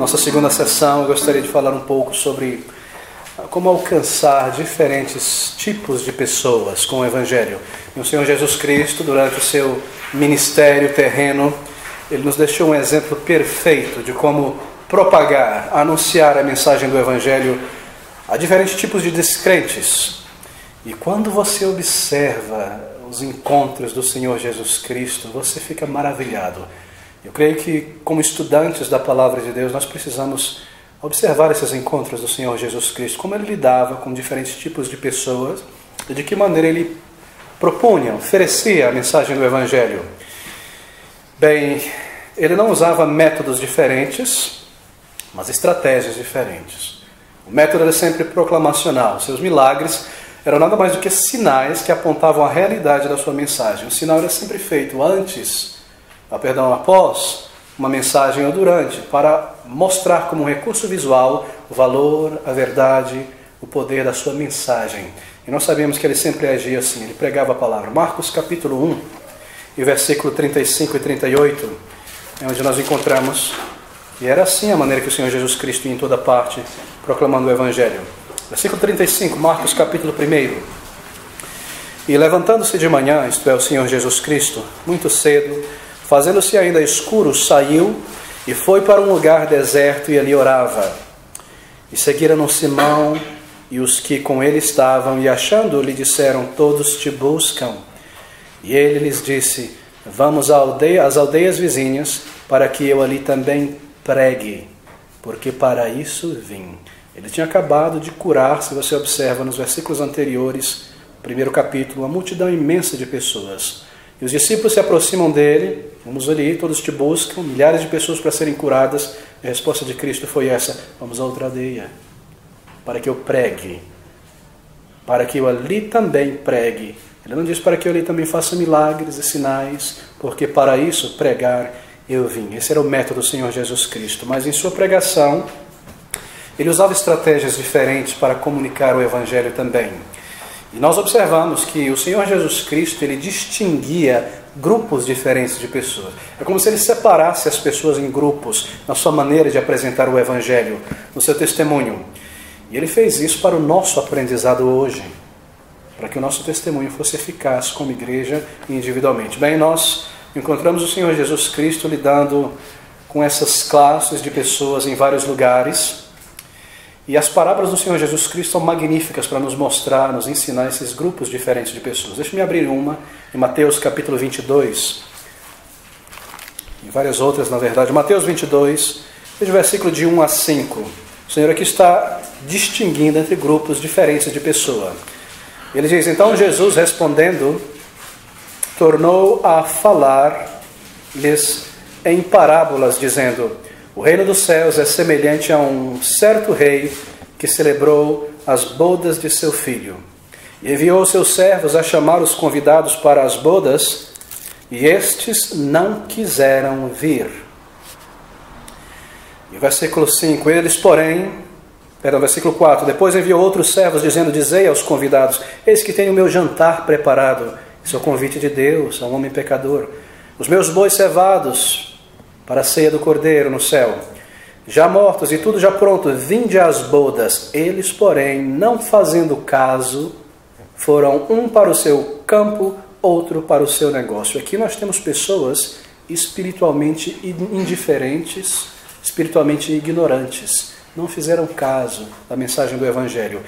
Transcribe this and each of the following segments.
Nossa segunda sessão, eu gostaria de falar um pouco sobre como alcançar diferentes tipos de pessoas com o Evangelho. E o Senhor Jesus Cristo, durante o seu ministério terreno, Ele nos deixou um exemplo perfeito de como propagar, anunciar a mensagem do Evangelho a diferentes tipos de descrentes. E quando você observa os encontros do Senhor Jesus Cristo, você fica maravilhado. Eu creio que, como estudantes da Palavra de Deus, nós precisamos observar esses encontros do Senhor Jesus Cristo, como Ele lidava com diferentes tipos de pessoas e de que maneira Ele propunha, oferecia a mensagem do Evangelho. Bem, Ele não usava métodos diferentes, mas estratégias diferentes. O método era sempre proclamacional. Seus milagres eram nada mais do que sinais que apontavam a realidade da sua mensagem. O sinal era sempre feito após uma mensagem ou durante, para mostrar como um recurso visual o valor, a verdade, o poder da sua mensagem. E nós sabemos que ele sempre agia assim, ele pregava a palavra. Marcos capítulo 1, e versículo 35 e 38, é onde nós encontramos, e era assim a maneira que o Senhor Jesus Cristo ia em toda parte, proclamando o Evangelho. Versículo 35, Marcos capítulo 1. E levantando-se de manhã, isto é, o Senhor Jesus Cristo, muito cedo, fazendo-se ainda escuro, saiu e foi para um lugar deserto e ali orava. E seguiram Simão e os que com ele estavam, e achando-o, lhe disseram: todos te buscam. E ele lhes disse: vamos às aldeias vizinhas, para que eu ali também pregue, porque para isso vim. Ele tinha acabado de curar, se você observa nos versículos anteriores, primeiro capítulo, uma multidão imensa de pessoas. E os discípulos se aproximam dele: vamos ali, todos te buscam, milhares de pessoas para serem curadas. A resposta de Cristo foi essa: vamos a outra aldeia, para que eu pregue, para que eu ali também pregue. Ele não diz para que eu ali também faça milagres e sinais, porque para isso pregar eu vim. Esse era o método do Senhor Jesus Cristo. Mas em sua pregação, ele usava estratégias diferentes para comunicar o Evangelho também. E nós observamos que o Senhor Jesus Cristo, ele distinguia grupos diferentes de pessoas. É como se ele separasse as pessoas em grupos na sua maneira de apresentar o Evangelho, no seu testemunho. E ele fez isso para o nosso aprendizado hoje, para que o nosso testemunho fosse eficaz como igreja e individualmente. Bem, nós encontramos o Senhor Jesus Cristo lidando com essas classes de pessoas em vários lugares. E as parábolas do Senhor Jesus Cristo são magníficas para nos mostrar, nos ensinar esses grupos diferentes de pessoas. Deixe-me abrir uma em Mateus capítulo 22, e várias outras na verdade. Mateus 22, veja o versículo de 1 a 5. O Senhor aqui está distinguindo entre grupos diferentes de pessoa. Ele diz: então Jesus respondendo, tornou a falar-lhes em parábolas, dizendo: o reino dos céus é semelhante a um certo rei que celebrou as bodas de seu filho. E enviou seus servos a chamar os convidados para as bodas, e estes não quiseram vir. E versículo 5, versículo 4, depois enviou outros servos, dizendo: dizei aos convidados: eis que tenho o meu jantar preparado. Isso é o convite de Deus a um homem pecador. Os meus bois cevados para a ceia do Cordeiro no céu, já mortos e tudo já pronto, vinde às bodas. Eles, porém, não fazendo caso, foram um para o seu campo, outro para o seu negócio. Aqui nós temos pessoas espiritualmente indiferentes, espiritualmente ignorantes. Não fizeram caso da mensagem do Evangelho.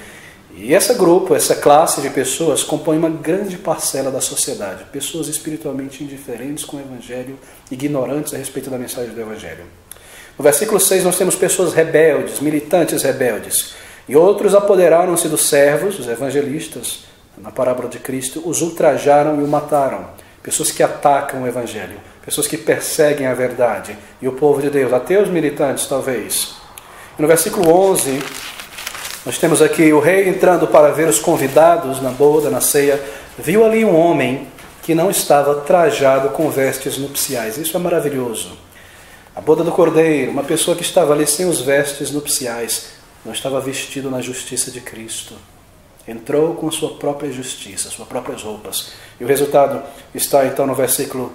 E essa classe de pessoas compõe uma grande parcela da sociedade. Pessoas espiritualmente indiferentes com o Evangelho, ignorantes a respeito da mensagem do Evangelho. No versículo 6 nós temos pessoas rebeldes, militantes rebeldes. E outros apoderaram-se dos servos, os evangelistas, na parábola de Cristo, os ultrajaram e o mataram. Pessoas que atacam o Evangelho, pessoas que perseguem a verdade e o povo de Deus, ateus militantes talvez. E no versículo 11... nós temos aqui o rei entrando para ver os convidados na boda, na ceia. Viu ali um homem que não estava trajado com vestes nupciais. Isso é maravilhoso. A boda do Cordeiro, uma pessoa que estava ali sem os vestes nupciais, não estava vestido na justiça de Cristo. Entrou com sua própria justiça, suas próprias roupas. E o resultado está então no versículo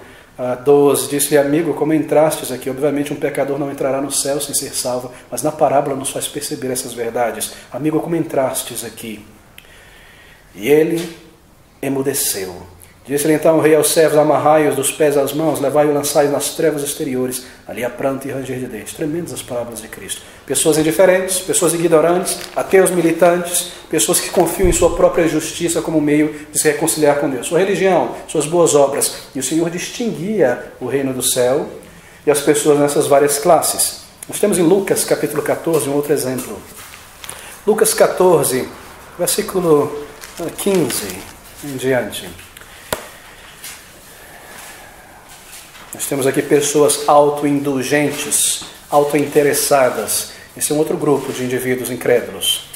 12, disse-lhe: amigo, como entrastes aqui? Obviamente um pecador não entrará no céu sem ser salvo, mas na parábola nos faz perceber essas verdades. Amigo, como entrastes aqui? E ele emudeceu. Disse-lhe então o rei aos servos: amarrai-os dos pés às mãos, levai-o e lançai-o nas trevas exteriores, ali há pranto e ranger de dentes. Tremendas as parábolas de Cristo. Pessoas indiferentes, pessoas ignorantes, ateus militantes, pessoas que confiam em sua própria justiça como meio de se reconciliar com Deus. Sua religião, suas boas obras. E o Senhor distinguia o reino do céu e as pessoas nessas várias classes. Nós temos em Lucas capítulo 14 um outro exemplo. Lucas 14, versículo 15 em diante. Nós temos aqui pessoas autoindulgentes, autointeressadas. Esse é um outro grupo de indivíduos incrédulos.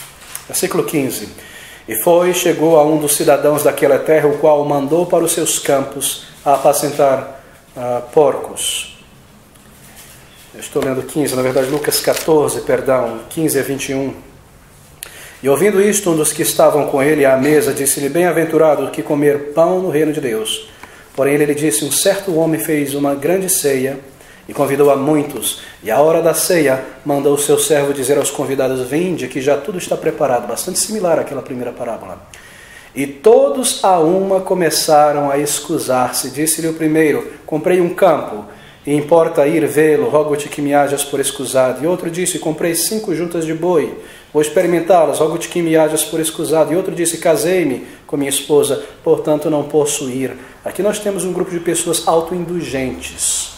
Versículo 15. E chegou a um dos cidadãos daquela terra, o qual o mandou para os seus campos a apacentar porcos. Eu estou lendo 15, na verdade Lucas 14, perdão, 15 a 21. E ouvindo isto, um dos que estavam com ele à mesa disse-lhe: bem-aventurado que comer pão no reino de Deus. Porém ele disse: um certo homem fez uma grande ceia e convidou a muitos. E à hora da ceia mandou o seu servo dizer aos convidados: vinde, que já tudo está preparado. Bastante similar àquela primeira parábola. E todos a uma começaram a escusar-se. Disse-lhe o primeiro: comprei um campo, e importa ir vê-lo, rogo-te que me hajas por escusado. E outro disse: comprei 5 juntas de boi, vou experimentá-las, rogo-te que me hajas por escusado. E outro disse: casei-me com minha esposa, portanto não posso ir. Aqui nós temos um grupo de pessoas autoindulgentes.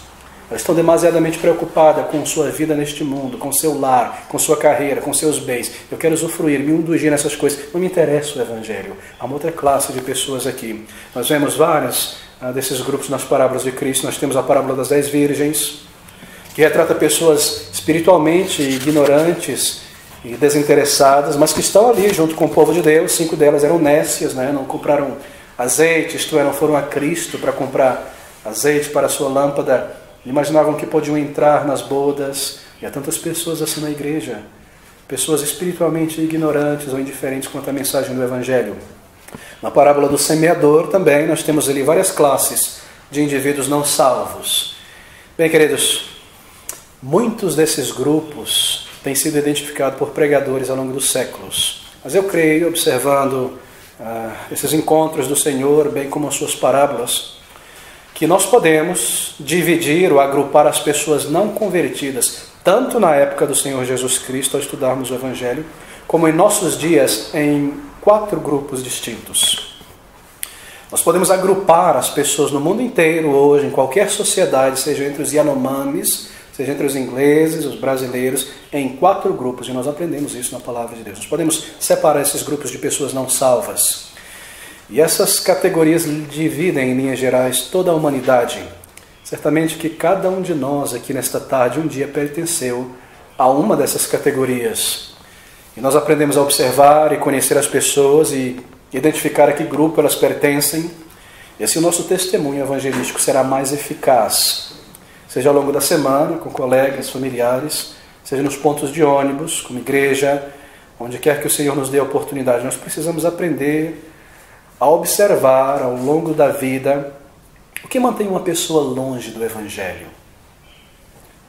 Elas estão demasiadamente preocupadas com sua vida neste mundo, com seu lar, com sua carreira, com seus bens. Eu quero usufruir, me indulgir nessas coisas. Não me interessa o Evangelho. Há uma outra classe de pessoas aqui. Nós vemos vários desses grupos nas parábolas de Cristo. Nós temos a parábola das 10 virgens, que retrata pessoas espiritualmente ignorantes e desinteressadas, mas que estão ali junto com o povo de Deus. 5 delas eram nécias, não compraram azeite, isto é, não foram a Cristo para comprar azeite para a sua lâmpada, imaginavam que podiam entrar nas bodas. E há tantas pessoas assim na igreja, pessoas espiritualmente ignorantes ou indiferentes quanto à mensagem do Evangelho. Na parábola do semeador também nós temos ali várias classes de indivíduos não salvos. Bem, queridos, muitos desses grupos têm sido identificados por pregadores ao longo dos séculos. Mas eu creio, observando esses encontros do Senhor, bem como as suas parábolas, que nós podemos dividir ou agrupar as pessoas não convertidas, tanto na época do Senhor Jesus Cristo, ao estudarmos o Evangelho, como em nossos dias, em 4 grupos distintos. Nós podemos agrupar as pessoas no mundo inteiro hoje, em qualquer sociedade, seja entre os Yanomamis, seja entre os ingleses, os brasileiros, em 4 grupos, e nós aprendemos isso na Palavra de Deus. Nós podemos separar esses grupos de pessoas não salvas. E essas categorias dividem, em linhas gerais, toda a humanidade. Certamente que cada um de nós aqui nesta tarde um dia pertenceu a uma dessas categorias. E nós aprendemos a observar e conhecer as pessoas e identificar a que grupo elas pertencem. E assim o nosso testemunho evangelístico será mais eficaz. Seja ao longo da semana, com colegas, familiares, seja nos pontos de ônibus, como igreja, onde quer que o Senhor nos dê a oportunidade. Nós precisamos aprender a observar ao longo da vida o que mantém uma pessoa longe do Evangelho.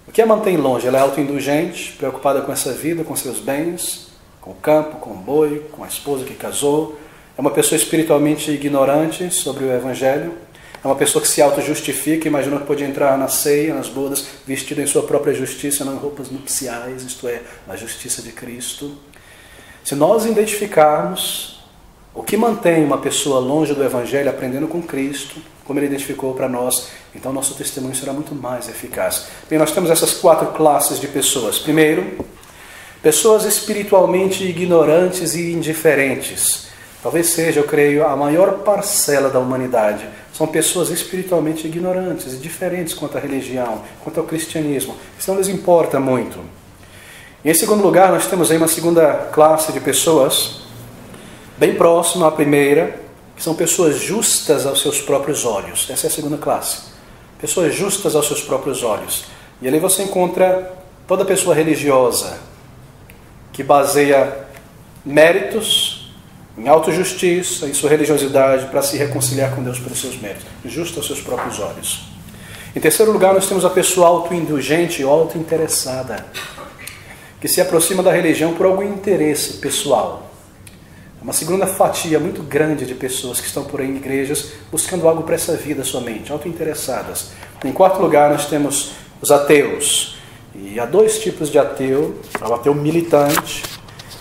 O que a mantém longe? Ela é autoindulgente, preocupada com essa vida, com seus bens, com o campo, com o boi, com a esposa que casou. É uma pessoa espiritualmente ignorante sobre o Evangelho. É uma pessoa que se auto-justifica, imaginou que podia entrar na ceia, nas bodas, vestida em sua própria justiça, não em roupas nupciais, isto é, na justiça de Cristo. Se nós identificarmos o que mantém uma pessoa longe do Evangelho, aprendendo com Cristo, como Ele identificou para nós, então nosso testemunho será muito mais eficaz. Bem, nós temos essas 4 classes de pessoas. Primeiro, pessoas espiritualmente ignorantes e indiferentes. Talvez seja, eu creio, a maior parcela da humanidade. São pessoas espiritualmente ignorantes e diferentes quanto à religião, quanto ao cristianismo. Isso não lhes importa muito. E em segundo lugar, nós temos aí uma segunda classe de pessoas, bem próxima à primeira, que são pessoas justas aos seus próprios olhos. Essa é a segunda classe. Pessoas justas aos seus próprios olhos. E ali você encontra toda pessoa religiosa que baseia méritos em autojustiça, em sua religiosidade, para se reconciliar com Deus pelos seus méritos. Justo aos seus próprios olhos. Em terceiro lugar, nós temos a pessoa autoindulgente ou autointeressada, que se aproxima da religião por algum interesse pessoal. Uma segunda fatia muito grande de pessoas que estão por aí em igrejas buscando algo para essa vida somente, autointeressadas. Em quarto lugar, nós temos os ateus. E há dois tipos de ateu: o ateu militante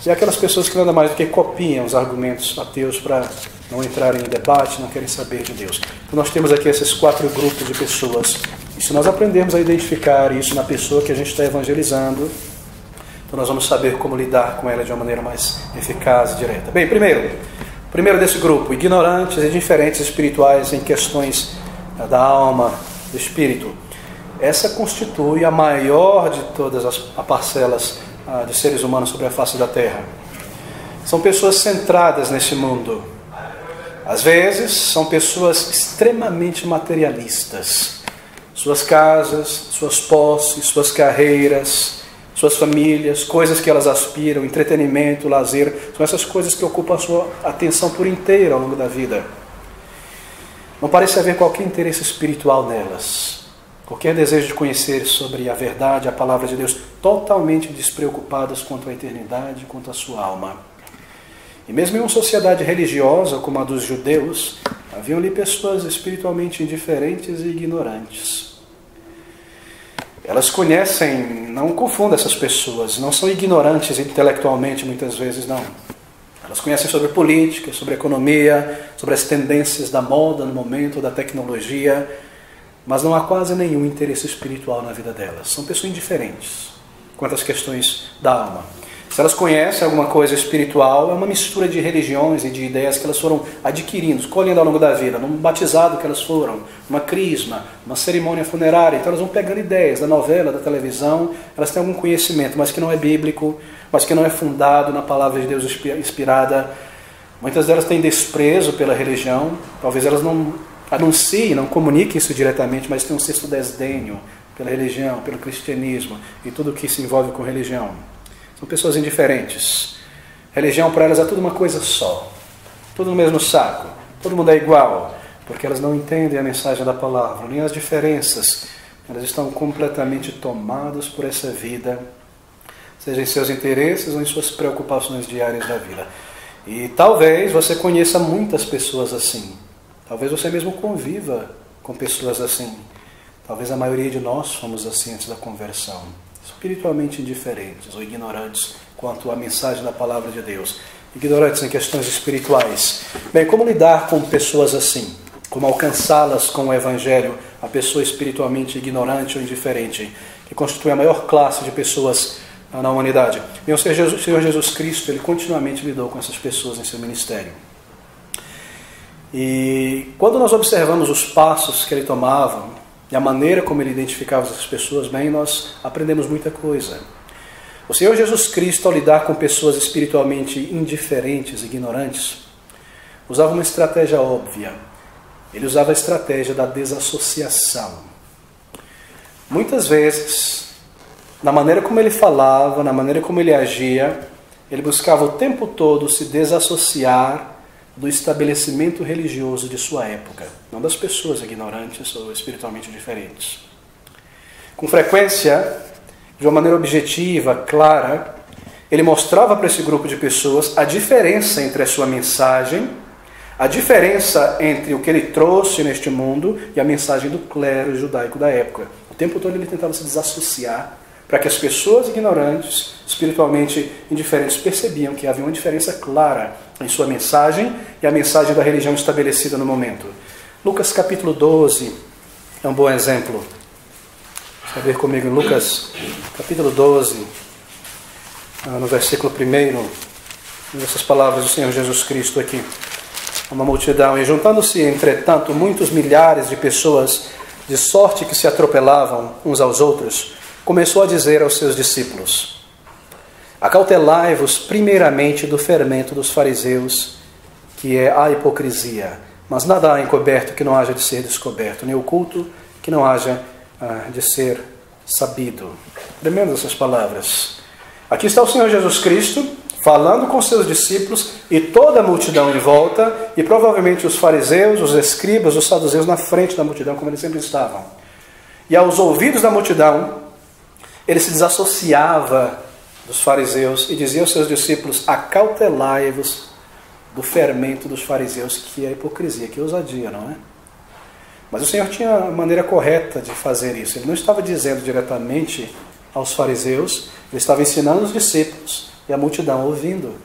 e aquelas pessoas que nada mais do que copiam os argumentos ateus para não entrarem em debate, não querem saber de Deus. Então nós temos aqui esses quatro grupos de pessoas. E se nós aprendermos a identificar isso na pessoa que a gente está evangelizando, então nós vamos saber como lidar com ela de uma maneira mais eficaz e direta. Bem, primeiro desse grupo, ignorantes e indiferentes espirituais em questões da alma, do espírito. Essa constitui a maior de todas as parcelas de seres humanos sobre a face da terra. São pessoas centradas nesse mundo. Às vezes, são pessoas extremamente materialistas. Suas casas, suas posses, suas carreiras, suas famílias, coisas que elas aspiram, entretenimento, lazer, são essas coisas que ocupam a sua atenção por inteiro ao longo da vida. Não parece haver qualquer interesse espiritual nelas, qualquer desejo de conhecer sobre a verdade, a palavra de Deus, totalmente despreocupadas quanto à eternidade, quanto à sua alma. E mesmo em uma sociedade religiosa como a dos judeus, haviam ali pessoas espiritualmente indiferentes e ignorantes. Elas conhecem, não confunda essas pessoas, não são ignorantes intelectualmente muitas vezes, não. Elas conhecem sobre política, sobre economia, sobre as tendências da moda no momento, da tecnologia, mas não há quase nenhum interesse espiritual na vida delas. São pessoas indiferentes quanto às questões da alma. Se elas conhecem alguma coisa espiritual, é uma mistura de religiões e de ideias que elas foram adquirindo, escolhendo ao longo da vida, num batizado que elas foram, numa crisma, uma cerimônia funerária. Então elas vão pegando ideias da novela, da televisão, elas têm algum conhecimento, mas que não é bíblico, mas que não é fundado na palavra de Deus inspirada. Muitas delas têm desprezo pela religião, talvez elas não anunciem, não comuniquem isso diretamente, mas têm um certo desdenho pela religião, pelo cristianismo e tudo o que se envolve com religião. São pessoas indiferentes. Religião para elas é tudo uma coisa só. Tudo no mesmo saco. Todo mundo é igual. Porque elas não entendem a mensagem da palavra, nem as diferenças. Elas estão completamente tomadas por essa vida, seja em seus interesses ou em suas preocupações diárias da vida. E talvez você conheça muitas pessoas assim. Talvez você mesmo conviva com pessoas assim. Talvez a maioria de nós fomos assim antes da conversão. Espiritualmente indiferentes ou ignorantes quanto à mensagem da palavra de Deus. Ignorantes em questões espirituais. Bem, como lidar com pessoas assim? Como alcançá-las com o Evangelho? A pessoa espiritualmente ignorante ou indiferente, que constitui a maior classe de pessoas na humanidade. Bem, o Senhor Jesus Cristo, Ele continuamente lidou com essas pessoas em seu ministério. E quando nós observamos os passos que Ele tomava, e a maneira como Ele identificava essas pessoas, bem, nós aprendemos muita coisa. O Senhor Jesus Cristo, ao lidar com pessoas espiritualmente indiferentes, ignorantes, usava uma estratégia óbvia. Ele usava a estratégia da desassociação. Muitas vezes, na maneira como Ele falava, na maneira como Ele agia, Ele buscava o tempo todo se desassociar do estabelecimento religioso de sua época, não das pessoas ignorantes ou espiritualmente diferentes. Com frequência, de uma maneira objetiva, clara, ele mostrava para esse grupo de pessoas a diferença entre a sua mensagem, a diferença entre o que ele trouxe neste mundo e a mensagem do clero judaico da época. O tempo todo ele tentava se desassociar para que as pessoas ignorantes, espiritualmente indiferentes, percebiam que havia uma diferença clara em sua mensagem e a mensagem da religião estabelecida no momento. Lucas capítulo 12 é um bom exemplo. Você vai ver comigo em Lucas capítulo 12, no versículo 1, essas palavras do Senhor Jesus Cristo aqui. Uma multidão, e juntando-se, entretanto, muitos milhares de pessoas, de sorte que se atropelavam uns aos outros, começou a dizer aos seus discípulos: acautelai-vos primeiramente do fermento dos fariseus, que é a hipocrisia. Mas nada há encoberto que não haja de ser descoberto, nem oculto que não haja de ser sabido. Tremendas essas palavras. Aqui está o Senhor Jesus Cristo falando com seus discípulos e toda a multidão em volta, e provavelmente os fariseus, os escribas, os saduceus na frente da multidão, como eles sempre estavam. E aos ouvidos da multidão, ele se desassociava dos fariseus e dizia aos seus discípulos: acautelai-vos do fermento dos fariseus, que é a hipocrisia, que é a ousadia, não é? Mas o Senhor tinha a maneira correta de fazer isso. Ele não estava dizendo diretamente aos fariseus, ele estava ensinando os discípulos e a multidão ouvindo.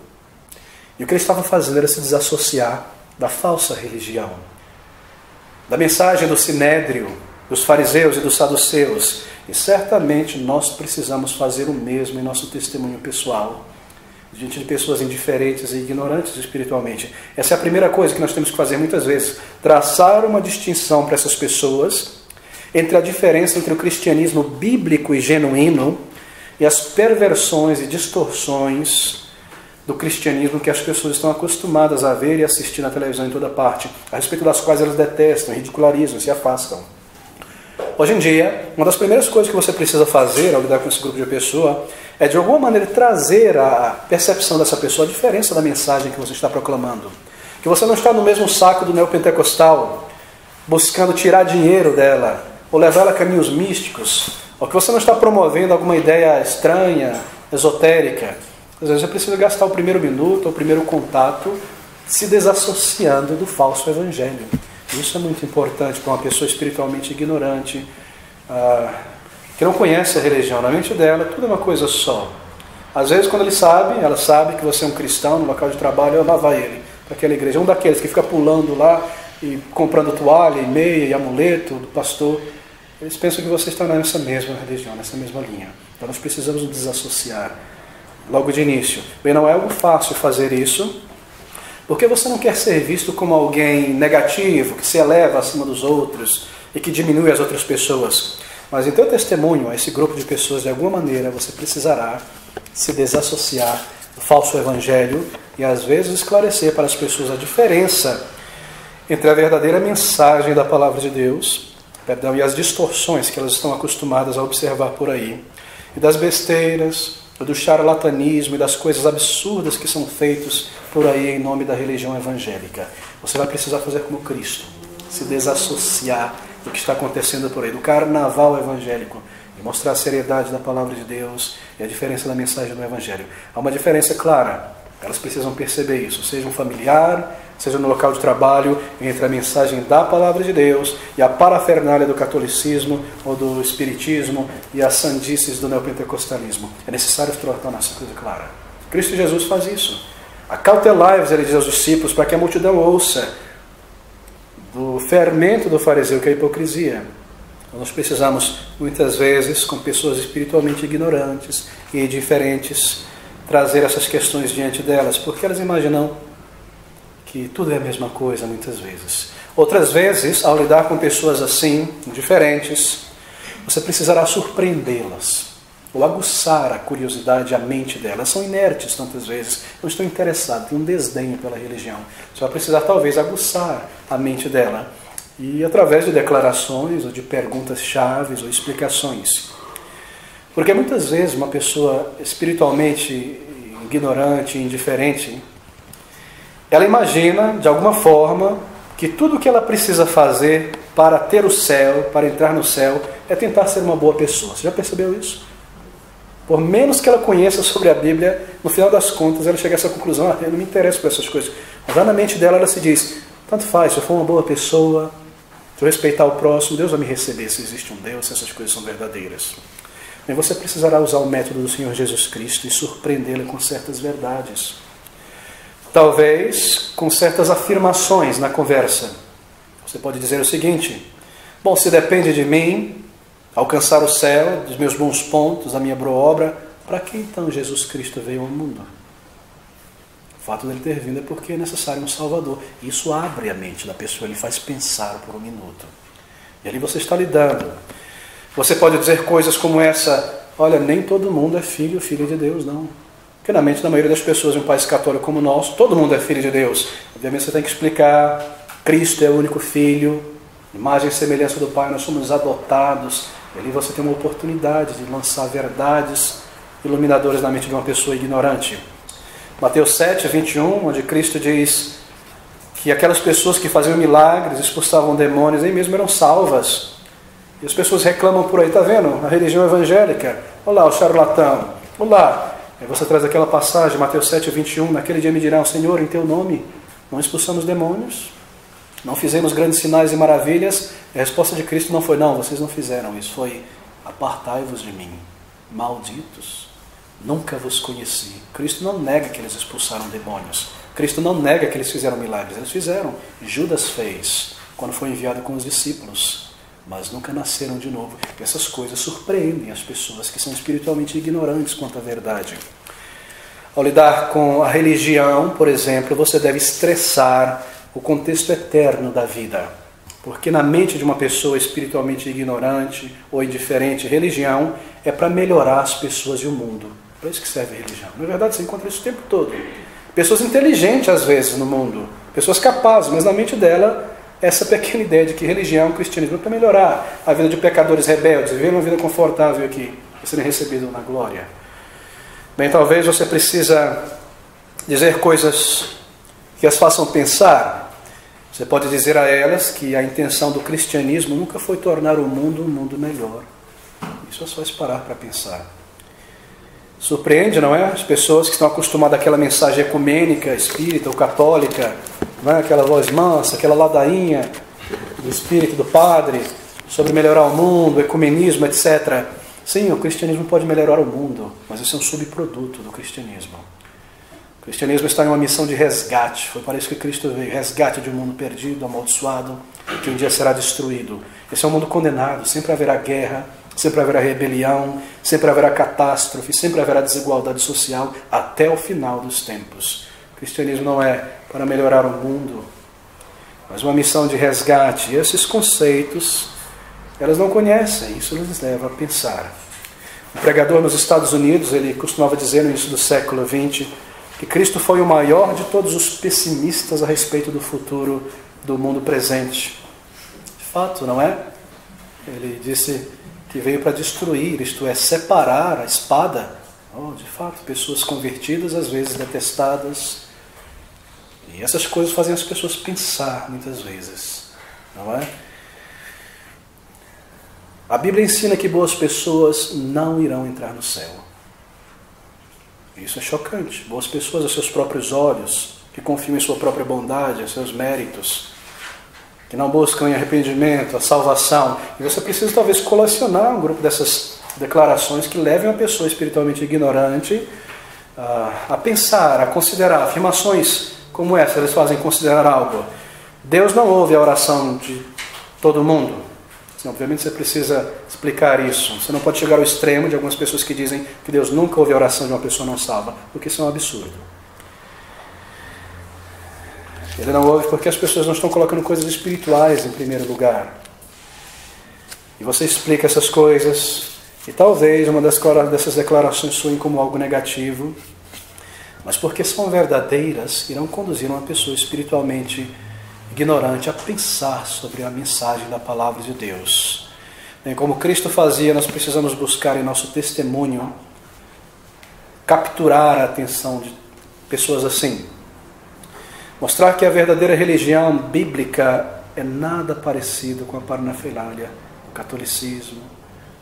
E o que ele estava fazendo era se desassociar da falsa religião, da mensagem do sinédrio, dos fariseus e dos saduceus. E certamente nós precisamos fazer o mesmo em nosso testemunho pessoal, diante de pessoas indiferentes e ignorantes espiritualmente. Essa é a primeira coisa que nós temos que fazer muitas vezes, traçar uma distinção para essas pessoas entre a diferença entre o cristianismo bíblico e genuíno e as perversões e distorções do cristianismo que as pessoas estão acostumadas a ver e assistir na televisão em toda parte, a respeito das quais elas detestam, ridicularizam, se afastam. Hoje em dia, uma das primeiras coisas que você precisa fazer ao lidar com esse grupo de pessoa é, de alguma maneira, trazer a percepção dessa pessoa, a diferença da mensagem que você está proclamando. Que você não está no mesmo saco do neopentecostal, buscando tirar dinheiro dela, ou levar ela a caminhos místicos, ou que você não está promovendo alguma ideia estranha, esotérica. Às vezes é preciso gastar o primeiro minuto, o primeiro contato, se desassociando do falso evangelho. Isso é muito importante para uma pessoa espiritualmente ignorante, que não conhece a religião. Na mente dela, tudo é uma coisa só. Às vezes, quando ela sabe que você é um cristão no local de trabalho, lá vai ele para aquela igreja. Um daqueles que fica pulando lá e comprando toalha, e meia e amuleto do pastor. Eles pensam que você está nessa mesma religião, nessa mesma linha. Então nós precisamos nos desassociar logo de início. Bem, não é algo fácil fazer isso, porque você não quer ser visto como alguém negativo, que se eleva acima dos outros e que diminui as outras pessoas. Mas em teu testemunho a esse grupo de pessoas, de alguma maneira, você precisará se desassociar do falso evangelho e às vezes esclarecer para as pessoas a diferença entre a verdadeira mensagem da palavra de Deus, e as distorções que elas estão acostumadas a observar por aí, e das besteiras, do charlatanismo e das coisas absurdas que são feitas por aí em nome da religião evangélica. Você vai precisar fazer como Cristo, se desassociar do que está acontecendo por aí, do carnaval evangélico, e mostrar a seriedade da palavra de Deus e a diferença da mensagem do evangelho. Há uma diferença clara, elas precisam perceber isso, seja um familiar, seja no local de trabalho, entre a mensagem da palavra de Deus e a parafernália do catolicismo ou do espiritismo e as sandices do neopentecostalismo. É necessário tornar essa coisa clara. Cristo Jesus faz isso. Acautelai-vos, ele diz aos discípulos, para que a multidão ouça do fermento do fariseu, que é a hipocrisia. Então, nós precisamos, muitas vezes, com pessoas espiritualmente ignorantes e indiferentes, trazer essas questões diante delas, porque elas imaginam que tudo é a mesma coisa, muitas vezes. Outras vezes, ao lidar com pessoas assim, diferentes, você precisará surpreendê-las, ou aguçar a curiosidade, a mente delas. São inertes tantas vezes, não estão interessadas, têm um desdenho pela religião. Você vai precisar talvez aguçar a mente dela, e através de declarações, ou de perguntas chaves, ou explicações. Porque muitas vezes uma pessoa espiritualmente ignorante, indiferente, ela imagina, de alguma forma, que tudo o que ela precisa fazer para ter o céu, para entrar no céu, é tentar ser uma boa pessoa. Você já percebeu isso? Por menos que ela conheça sobre a Bíblia, no final das contas ela chega a essa conclusão: eu não me interesso por essas coisas. Mas lá na mente dela ela se diz: tanto faz, se eu for uma boa pessoa, se eu respeitar o próximo, Deus vai me receber, se existe um Deus, se essas coisas são verdadeiras. Bem, você precisará usar o método do Senhor Jesus Cristo e surpreendê-lo com certas verdades. Talvez com certas afirmações na conversa. Você pode dizer o seguinte: bom, se depende de mim alcançar o céu, dos meus bons pontos, da minha boa obra, para que então Jesus Cristo veio ao mundo? O fato dele ter vindo é porque é necessário um Salvador. Isso abre a mente da pessoa, ele faz pensar por um minuto. E ali você está lidando. Você pode dizer coisas como essa: olha, nem todo mundo é filho ou filha de Deus, não. Porque na mente da maioria das pessoas em um país católico como o nosso, todo mundo é filho de Deus. Obviamente você tem que explicar: Cristo é o único filho, imagem e semelhança do Pai, nós somos adotados. E ali você tem uma oportunidade de lançar verdades iluminadoras na mente de uma pessoa ignorante. Mateus 7, 21, onde Cristo diz que aquelas pessoas que faziam milagres, expulsavam demônios, nem mesmo eram salvas. E as pessoas reclamam por aí, está vendo? A religião evangélica, olá, o charlatão, olá. Aí você traz aquela passagem, Mateus 7, 21, naquele dia me dirão, Senhor, em teu nome, não expulsamos demônios, não fizemos grandes sinais e maravilhas. A resposta de Cristo não foi, não, vocês não fizeram isso, foi, apartai-vos de mim, malditos, nunca vos conheci. Cristo não nega que eles expulsaram demônios, Cristo não nega que eles fizeram milagres, eles fizeram. Judas fez, quando foi enviado com os discípulos, mas nunca nasceram de novo. E essas coisas surpreendem as pessoas que são espiritualmente ignorantes quanto à verdade. Ao lidar com a religião, por exemplo, você deve estressar o contexto eterno da vida. Porque na mente de uma pessoa espiritualmente ignorante ou indiferente, religião é para melhorar as pessoas e o mundo. Para isso que serve a religião. Na verdade, você encontra isso o tempo todo. Pessoas inteligentes, às vezes, no mundo. Pessoas capazes, mas na mente dela, essa pequena ideia de que religião, cristianismo é para melhorar a vida de pecadores rebeldes, viver uma vida confortável aqui e serem recebidos na glória. Bem, talvez você precisa dizer coisas que as façam pensar. Você pode dizer a elas que a intenção do cristianismo nunca foi tornar o mundo um mundo melhor. Isso as faz parar para pensar. Surpreende, não é? As pessoas que estão acostumadas àquela mensagem ecumênica, espírita ou católica, não é? Aquela voz mansa, aquela ladainha do espírito do padre sobre melhorar o mundo, ecumenismo, etc. Sim, o cristianismo pode melhorar o mundo, mas isso é um subproduto do cristianismo. O cristianismo está em uma missão de resgate. Foi para isso que Cristo veio. Resgate de um mundo perdido, amaldiçoado, que um dia será destruído. Esse é um mundo condenado. Sempre haverá guerra, sempre haverá rebelião, sempre haverá catástrofe, sempre haverá desigualdade social até o final dos tempos. O cristianismo não é para melhorar o mundo, mas uma missão de resgate. E esses conceitos, elas não conhecem. Isso nos leva a pensar. Um pregador nos Estados Unidos, ele costumava dizer no início do século XX, que Cristo foi o maior de todos os pessimistas a respeito do futuro do mundo presente. De fato, não é? Ele disse que veio para destruir, isto é, separar a espada. Oh, de fato, pessoas convertidas, às vezes detestadas. E essas coisas fazem as pessoas pensar, muitas vezes. Não é? A Bíblia ensina que boas pessoas não irão entrar no céu. Isso é chocante. Boas pessoas aos seus próprios olhos, que confiam em sua própria bondade, em seus méritos, que não buscam em arrependimento, a salvação. E você precisa talvez colecionar um grupo dessas declarações que levem uma pessoa espiritualmente ignorante a pensar, a considerar. Afirmações como essa, eles fazem considerar algo. Deus não ouve a oração de todo mundo. Obviamente você precisa explicar isso. Você não pode chegar ao extremo de algumas pessoas que dizem que Deus nunca ouve a oração de uma pessoa não salva, porque isso é um absurdo. Ele não ouve porque as pessoas não estão colocando coisas espirituais em primeiro lugar. E você explica essas coisas, e talvez uma dessas declarações soem como algo negativo, mas porque são verdadeiras, irão conduzir uma pessoa espiritualmente ignorante a pensar sobre a mensagem da palavra de Deus. Bem, como Cristo fazia, nós precisamos buscar em nosso testemunho capturar a atenção de pessoas assim. Mostrar que a verdadeira religião bíblica é nada parecido com a parnafernália, o catolicismo,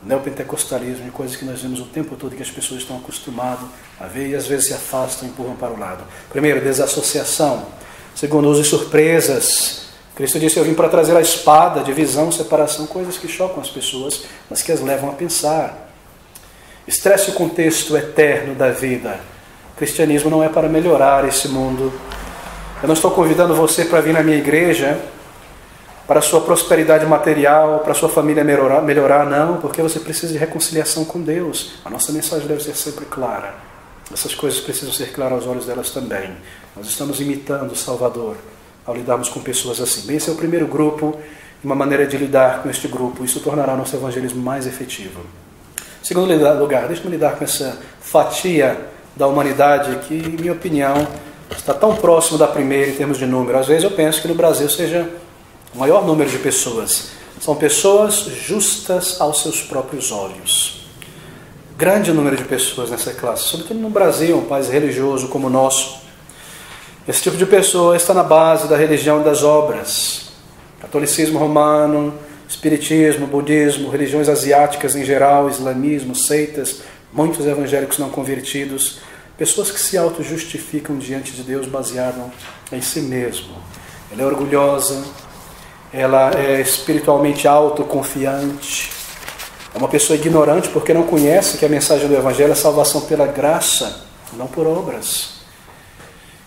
o neopentecostalismo e coisas que nós vemos o tempo todo que as pessoas estão acostumadas a ver e às vezes se afastam e empurram para o lado. Primeiro, desassociação. Segundo, uso e surpresas. Cristo disse, eu vim para trazer a espada, divisão, separação, coisas que chocam as pessoas, mas que as levam a pensar. Estresse o contexto eterno da vida. O cristianismo não é para melhorar esse mundo. Eu não estou convidando você para vir na minha igreja para a sua prosperidade material, para a sua família melhorar, não, porque você precisa de reconciliação com Deus. A nossa mensagem deve ser sempre clara. Essas coisas precisam ser claras aos olhos delas também. Nós estamos imitando o Salvador ao lidarmos com pessoas assim. Bem, esse é o primeiro grupo, e uma maneira de lidar com este grupo. Isso tornará nosso evangelismo mais efetivo. Em segundo lugar, deixe-me lidar com essa fatia da humanidade que, em minha opinião, está tão próximo da primeira em termos de número. Às vezes eu penso que no Brasil seja o maior número de pessoas. São pessoas justas aos seus próprios olhos. Grande número de pessoas nessa classe, sobretudo no Brasil, um país religioso como o nosso. Esse tipo de pessoa está na base da religião e das obras. Catolicismo romano, espiritismo, budismo, religiões asiáticas em geral, islamismo, seitas, muitos evangélicos não convertidos, pessoas que se auto-justificam diante de Deus baseado em si mesmo. Ela é orgulhosa, ela é espiritualmente autoconfiante, é uma pessoa ignorante porque não conhece que a mensagem do Evangelho é salvação pela graça, não por obras.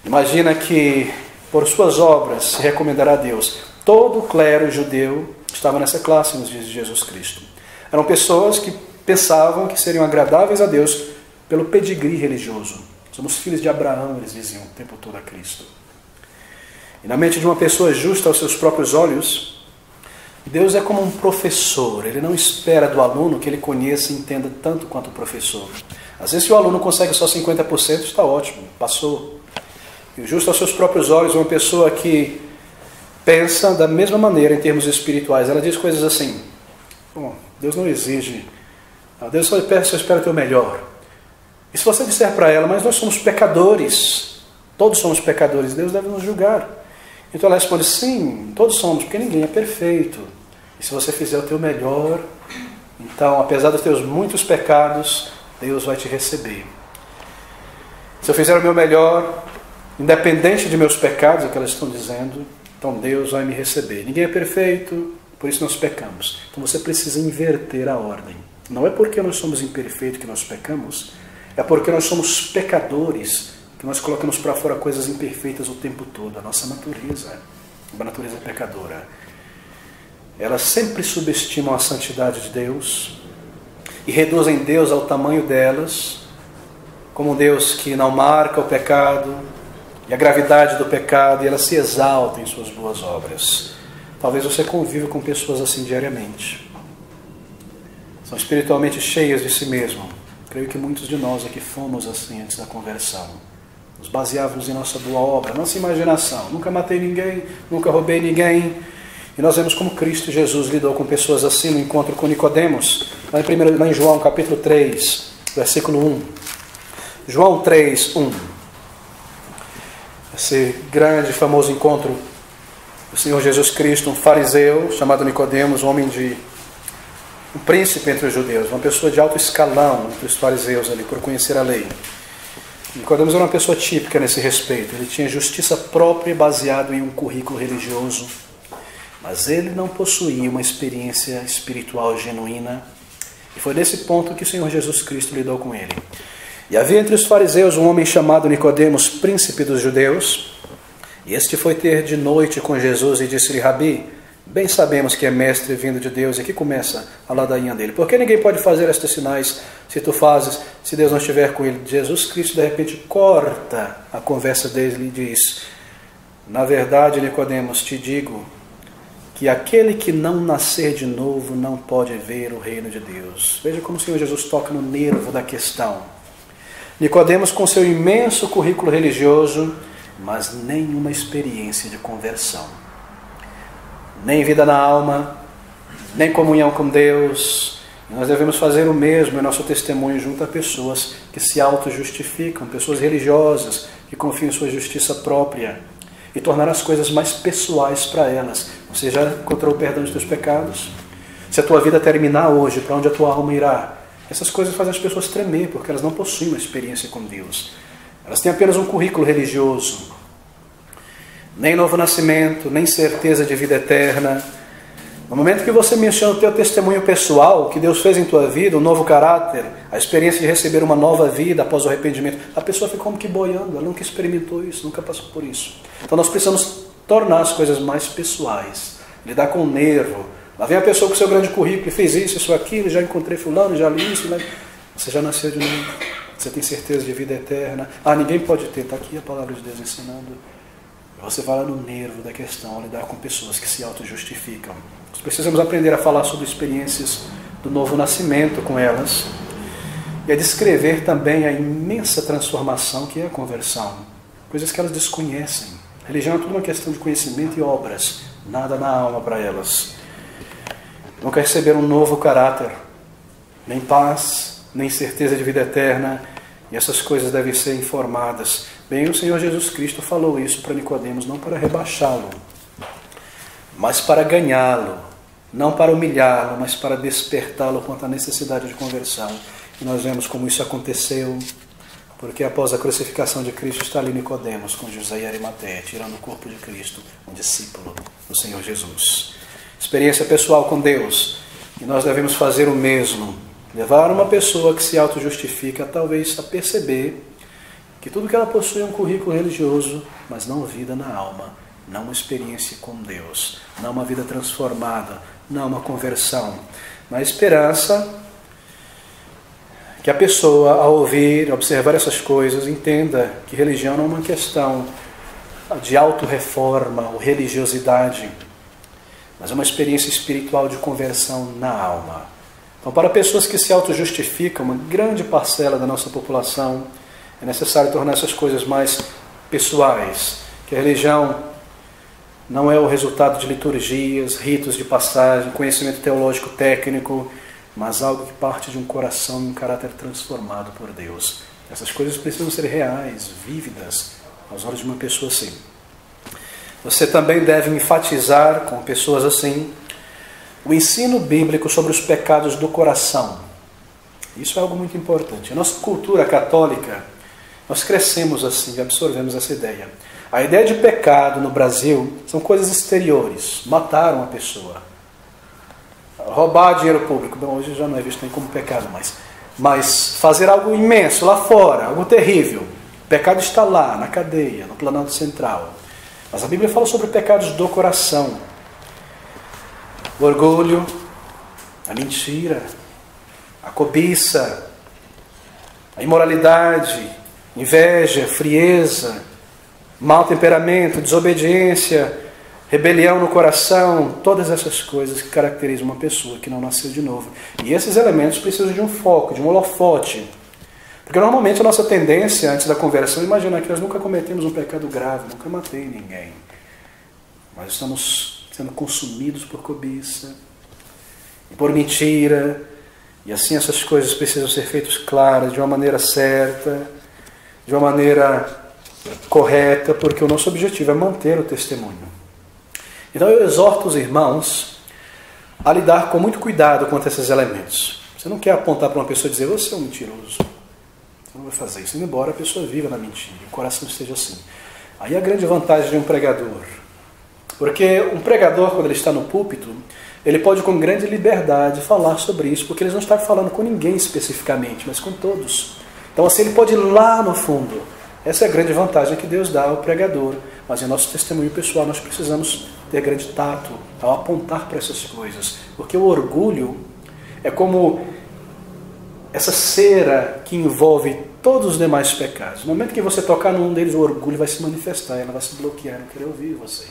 Imagina que por suas obras se recomendará a Deus. Todo o clero judeu estava nessa classe nos dias de Jesus Cristo. Eram pessoas que pensavam que seriam agradáveis a Deus pelo pedigree religioso. Somos filhos de Abraão, eles diziam o tempo todo a Cristo. E na mente de uma pessoa justa aos seus próprios olhos, Deus é como um professor. Ele não espera do aluno que ele conheça e entenda tanto quanto o professor. Às vezes, se o aluno consegue só 50%, está ótimo, passou. E o justo aos seus próprios olhos é uma pessoa que pensa da mesma maneira em termos espirituais. Ela diz coisas assim: bom, Deus não exige, Deus só espera o teu melhor. E se você disser para ela, mas nós somos pecadores, todos somos pecadores, Deus deve nos julgar. Então ela responde, sim, todos somos, porque ninguém é perfeito. E se você fizer o teu melhor, então, apesar dos teus muitos pecados, Deus vai te receber. Se eu fizer o meu melhor, independente de meus pecados, é o que elas estão dizendo, então Deus vai me receber. Ninguém é perfeito, por isso nós pecamos. Então você precisa inverter a ordem. Não é porque nós somos imperfeitos que nós pecamos, é porque nós somos pecadores, que nós colocamos para fora coisas imperfeitas o tempo todo. A nossa natureza, a natureza pecadora. Elas sempre subestimam a santidade de Deus e reduzem Deus ao tamanho delas, como um Deus que não marca o pecado e a gravidade do pecado, e elas se exaltam em suas boas obras. Talvez você conviva com pessoas assim diariamente. São espiritualmente cheias de si mesmo. Creio que muitos de nós aqui fomos assim antes da conversão. Nos baseávamos em nossa boa obra, nossa imaginação. Nunca matei ninguém, nunca roubei ninguém. E nós vemos como Cristo Jesus lidou com pessoas assim no encontro com Nicodemos, lá em João capítulo 3, versículo 1. João 3, 1. Esse grande e famoso encontro do Senhor Jesus Cristo, um fariseu chamado Nicodemos, um príncipe entre os judeus, uma pessoa de alto escalão entre os fariseus ali, por conhecer a lei. Nicodemos era uma pessoa típica nesse respeito. Ele tinha justiça própria baseado em um currículo religioso, mas ele não possuía uma experiência espiritual genuína. E foi nesse ponto que o Senhor Jesus Cristo lidou com ele. E havia entre os fariseus um homem chamado Nicodemos, príncipe dos judeus, e este foi ter de noite com Jesus e disse-lhe, Rabi, bem sabemos que é mestre vindo de Deus. E aqui começa a ladainha dele. Porque ninguém pode fazer estes sinais se tu fazes, se Deus não estiver com ele. Jesus Cristo de repente corta a conversa dele e diz, na verdade, Nicodemos, te digo que aquele que não nascer de novo não pode ver o reino de Deus. Veja como o Senhor Jesus toca no nervo da questão. Nicodemos, com seu imenso currículo religioso, mas nenhuma experiência de conversão. Nem vida na alma, nem comunhão com Deus. E nós devemos fazer o mesmo em nosso testemunho junto a pessoas que se auto-justificam, pessoas religiosas, que confiam em sua justiça própria, e tornar as coisas mais pessoais para elas. Você já encontrou o perdão dos teus pecados? Se a tua vida terminar hoje, para onde a tua alma irá? Essas coisas fazem as pessoas tremer, porque elas não possuem uma experiência com Deus. Elas têm apenas um currículo religioso. Nem novo nascimento, nem certeza de vida eterna. No momento que você menciona o teu testemunho pessoal, o que Deus fez em tua vida, um novo caráter, a experiência de receber uma nova vida após o arrependimento, a pessoa fica como que boiando, ela nunca experimentou isso, nunca passou por isso. Então nós precisamos tornar as coisas mais pessoais, lidar com o nervo. Lá vem a pessoa com seu grande currículo, fez isso, aquilo, já encontrei fulano, já li isso. Você já nasceu de novo, você tem certeza de vida eterna. Ninguém pode ter, está aqui a palavra de Deus ensinando. Você vai lá no nervo da questão, lidar com pessoas que se auto-justificam. Nós precisamos aprender a falar sobre experiências do novo nascimento com elas e a descrever também a imensa transformação que é a conversão. Coisas que elas desconhecem. A religião é tudo uma questão de conhecimento e obras, nada na alma para elas. Nunca receberam um novo caráter, nem paz, nem certeza de vida eterna, e essas coisas devem ser informadas. Bem, o Senhor Jesus Cristo falou isso para Nicodemos, não para rebaixá-lo, mas para ganhá-lo. não para humilhá-lo, mas para despertá-lo quanto à necessidade de conversão. E nós vemos como isso aconteceu, porque após a crucificação de Cristo está ali Nicodemos com José e Arimateia, tirando o corpo de Cristo, um discípulo do Senhor Jesus. Experiência pessoal com Deus. E nós devemos fazer o mesmo. Levar uma pessoa que se auto-justifica, talvez, a perceber que tudo que ela possui é um currículo religioso, mas não vida na alma, não uma experiência com Deus, não uma vida transformada, não uma conversão. Na esperança que a pessoa, ao ouvir, observar essas coisas, entenda que religião não é uma questão de auto-reforma ou religiosidade, mas é uma experiência espiritual de conversão na alma. Então, para pessoas que se auto-justificam, uma grande parcela da nossa população, é necessário tornar essas coisas mais pessoais, que a religião não é o resultado de liturgias, ritos de passagem, conhecimento teológico técnico, mas algo que parte de um coração e um caráter transformado por Deus. Essas coisas precisam ser reais, vívidas, aos olhos de uma pessoa assim. Você também deve enfatizar com pessoas assim o ensino bíblico sobre os pecados do coração. Isso é algo muito importante. A nossa cultura católica, nós crescemos assim, absorvemos essa ideia. A ideia de pecado no Brasil são coisas exteriores. Matar uma pessoa, roubar dinheiro público. Bom, hoje já não é visto nem como pecado mais. Mas fazer algo imenso lá fora, algo terrível. O pecado está lá, na cadeia, no Planalto Central. Mas a Bíblia fala sobre pecados do coração. O orgulho, a mentira, a cobiça, a imoralidade, inveja, frieza, mau temperamento, desobediência, rebelião no coração, todas essas coisas que caracterizam uma pessoa que não nasceu de novo. E esses elementos precisam de um foco, de um holofote. Porque normalmente a nossa tendência, antes da conversão, é imaginar que nós nunca cometemos um pecado grave, nunca matei ninguém. Mas estamos sendo consumidos por cobiça, e por mentira, e assim essas coisas precisam ser feitas claras, de uma maneira certa, de uma maneira correta, porque o nosso objetivo é manter o testemunho. Então eu exorto os irmãos a lidar com muito cuidado quanto a esses elementos. Você não quer apontar para uma pessoa e dizer, você é um mentiroso. Você não vai fazer isso, embora a pessoa viva na mentira, o coração esteja assim. Aí a grande vantagem de um pregador. Porque um pregador, quando ele está no púlpito, ele pode com grande liberdade falar sobre isso, porque ele não está falando com ninguém especificamente, mas com todos. Então assim ele pode ir lá no fundo. Essa é a grande vantagem que Deus dá ao pregador. Mas em nosso testemunho pessoal nós precisamos ter grande tato ao apontar para essas coisas. Porque o orgulho é como essa cera que envolve todos os demais pecados. No momento que você tocar num deles, o orgulho vai se manifestar, ela vai se bloquear, não querer ouvir você.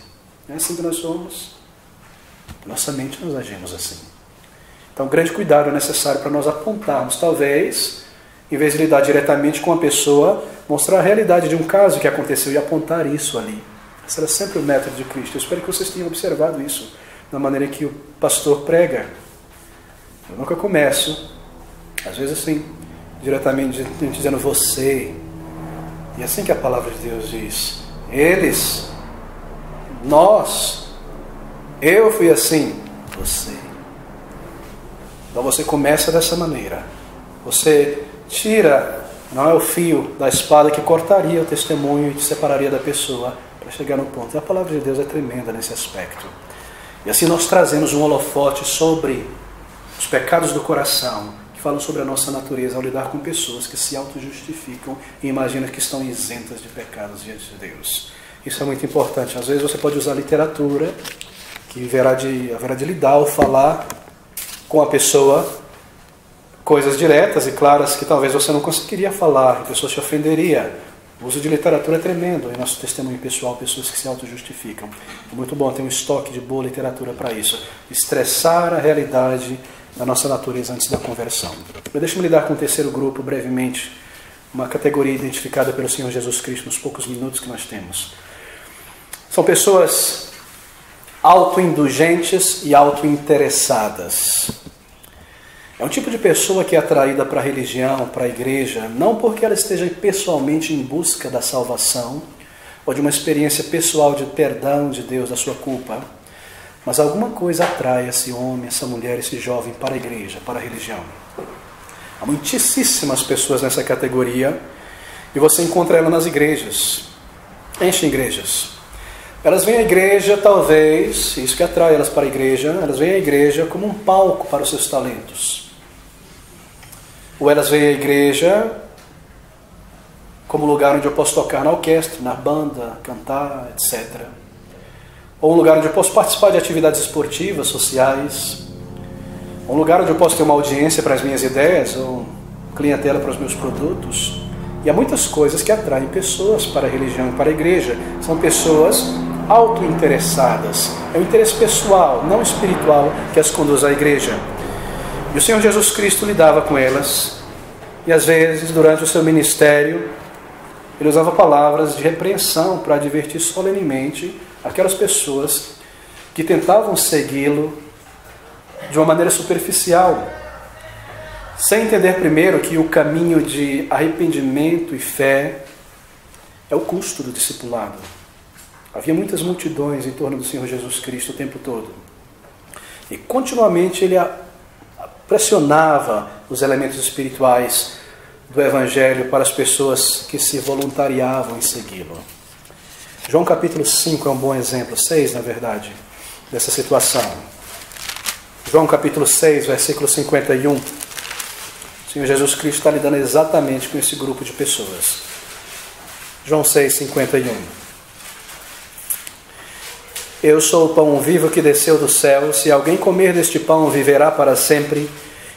É assim que nós somos. Nossa mente nós agimos assim. Então, grande cuidado é necessário para nós apontarmos. Talvez, em vez de lidar diretamente com a pessoa, mostrar a realidade de um caso que aconteceu e apontar isso ali. Esse era sempre o método de Cristo. Eu espero que vocês tenham observado isso na maneira que o pastor prega. Eu nunca começo, às vezes assim, diretamente dizendo você. E assim que a palavra de Deus diz, eles, nós, eu fui assim, você. Então você começa dessa maneira. Você tira, não é o fio da espada que cortaria o testemunho e te separaria da pessoa para chegar no ponto. E a palavra de Deus é tremenda nesse aspecto. E assim nós trazemos um holofote sobre os pecados do coração, que falam sobre a nossa natureza ao lidar com pessoas que se auto-justificam e imaginam que estão isentas de pecados diante de Deus. Isso é muito importante. Às vezes você pode usar literatura que haverá de lidar ou falar com a pessoa coisas diretas e claras que talvez você não conseguiria falar, a pessoa te ofenderia. O uso de literatura é tremendo em nosso testemunho pessoal, pessoas que se auto-justificam. É muito bom ter um estoque de boa literatura para isso. Estressar a realidade da nossa natureza antes da conversão. Deixa-me lidar com o terceiro grupo, brevemente, uma categoria identificada pelo Senhor Jesus Cristo nos poucos minutos que nós temos. São pessoas autoindulgentes e autointeressadas. É um tipo de pessoa que é atraída para a religião, para a igreja, não porque ela esteja pessoalmente em busca da salvação, ou de uma experiência pessoal de perdão de Deus da sua culpa, Mas alguma coisa atrai esse homem, essa mulher, esse jovem para a igreja, para a religião. Há muitíssimas pessoas nessa categoria e você encontra ela nas igrejas. Enchem igrejas. Elas vêm à igreja, talvez, isso que atrai elas para a igreja, elas vêm à igreja como um palco para os seus talentos. Ou elas vêm à igreja como lugar onde eu posso tocar na orquestra, na banda, cantar, etc. Ou um lugar onde eu posso participar de atividades esportivas, sociais. Ou um lugar onde eu posso ter uma audiência para as minhas ideias, ou clientela para os meus produtos. E há muitas coisas que atraem pessoas para a religião e para a igreja. São pessoas auto-interessadas. É o interesse pessoal, não espiritual, que as conduz à igreja. E o Senhor Jesus Cristo lidava com elas. E às vezes, durante o seu ministério, ele usava palavras de repreensão para advertir solenemente aquelas pessoas que tentavam segui-lo de uma maneira superficial, sem entender primeiro que o caminho de arrependimento e fé é o custo do discipulado. Havia muitas multidões em torno do Senhor Jesus Cristo o tempo todo. E continuamente ele pressionava os elementos espirituais do Evangelho para as pessoas que se voluntariavam em segui-lo. João capítulo 5 é um bom exemplo, 6 na verdade, dessa situação. João capítulo 6, versículo 51. O Senhor Jesus Cristo está lidando exatamente com esse grupo de pessoas. João 6, 51. Eu sou o pão vivo que desceu do céu. Se alguém comer deste pão, viverá para sempre.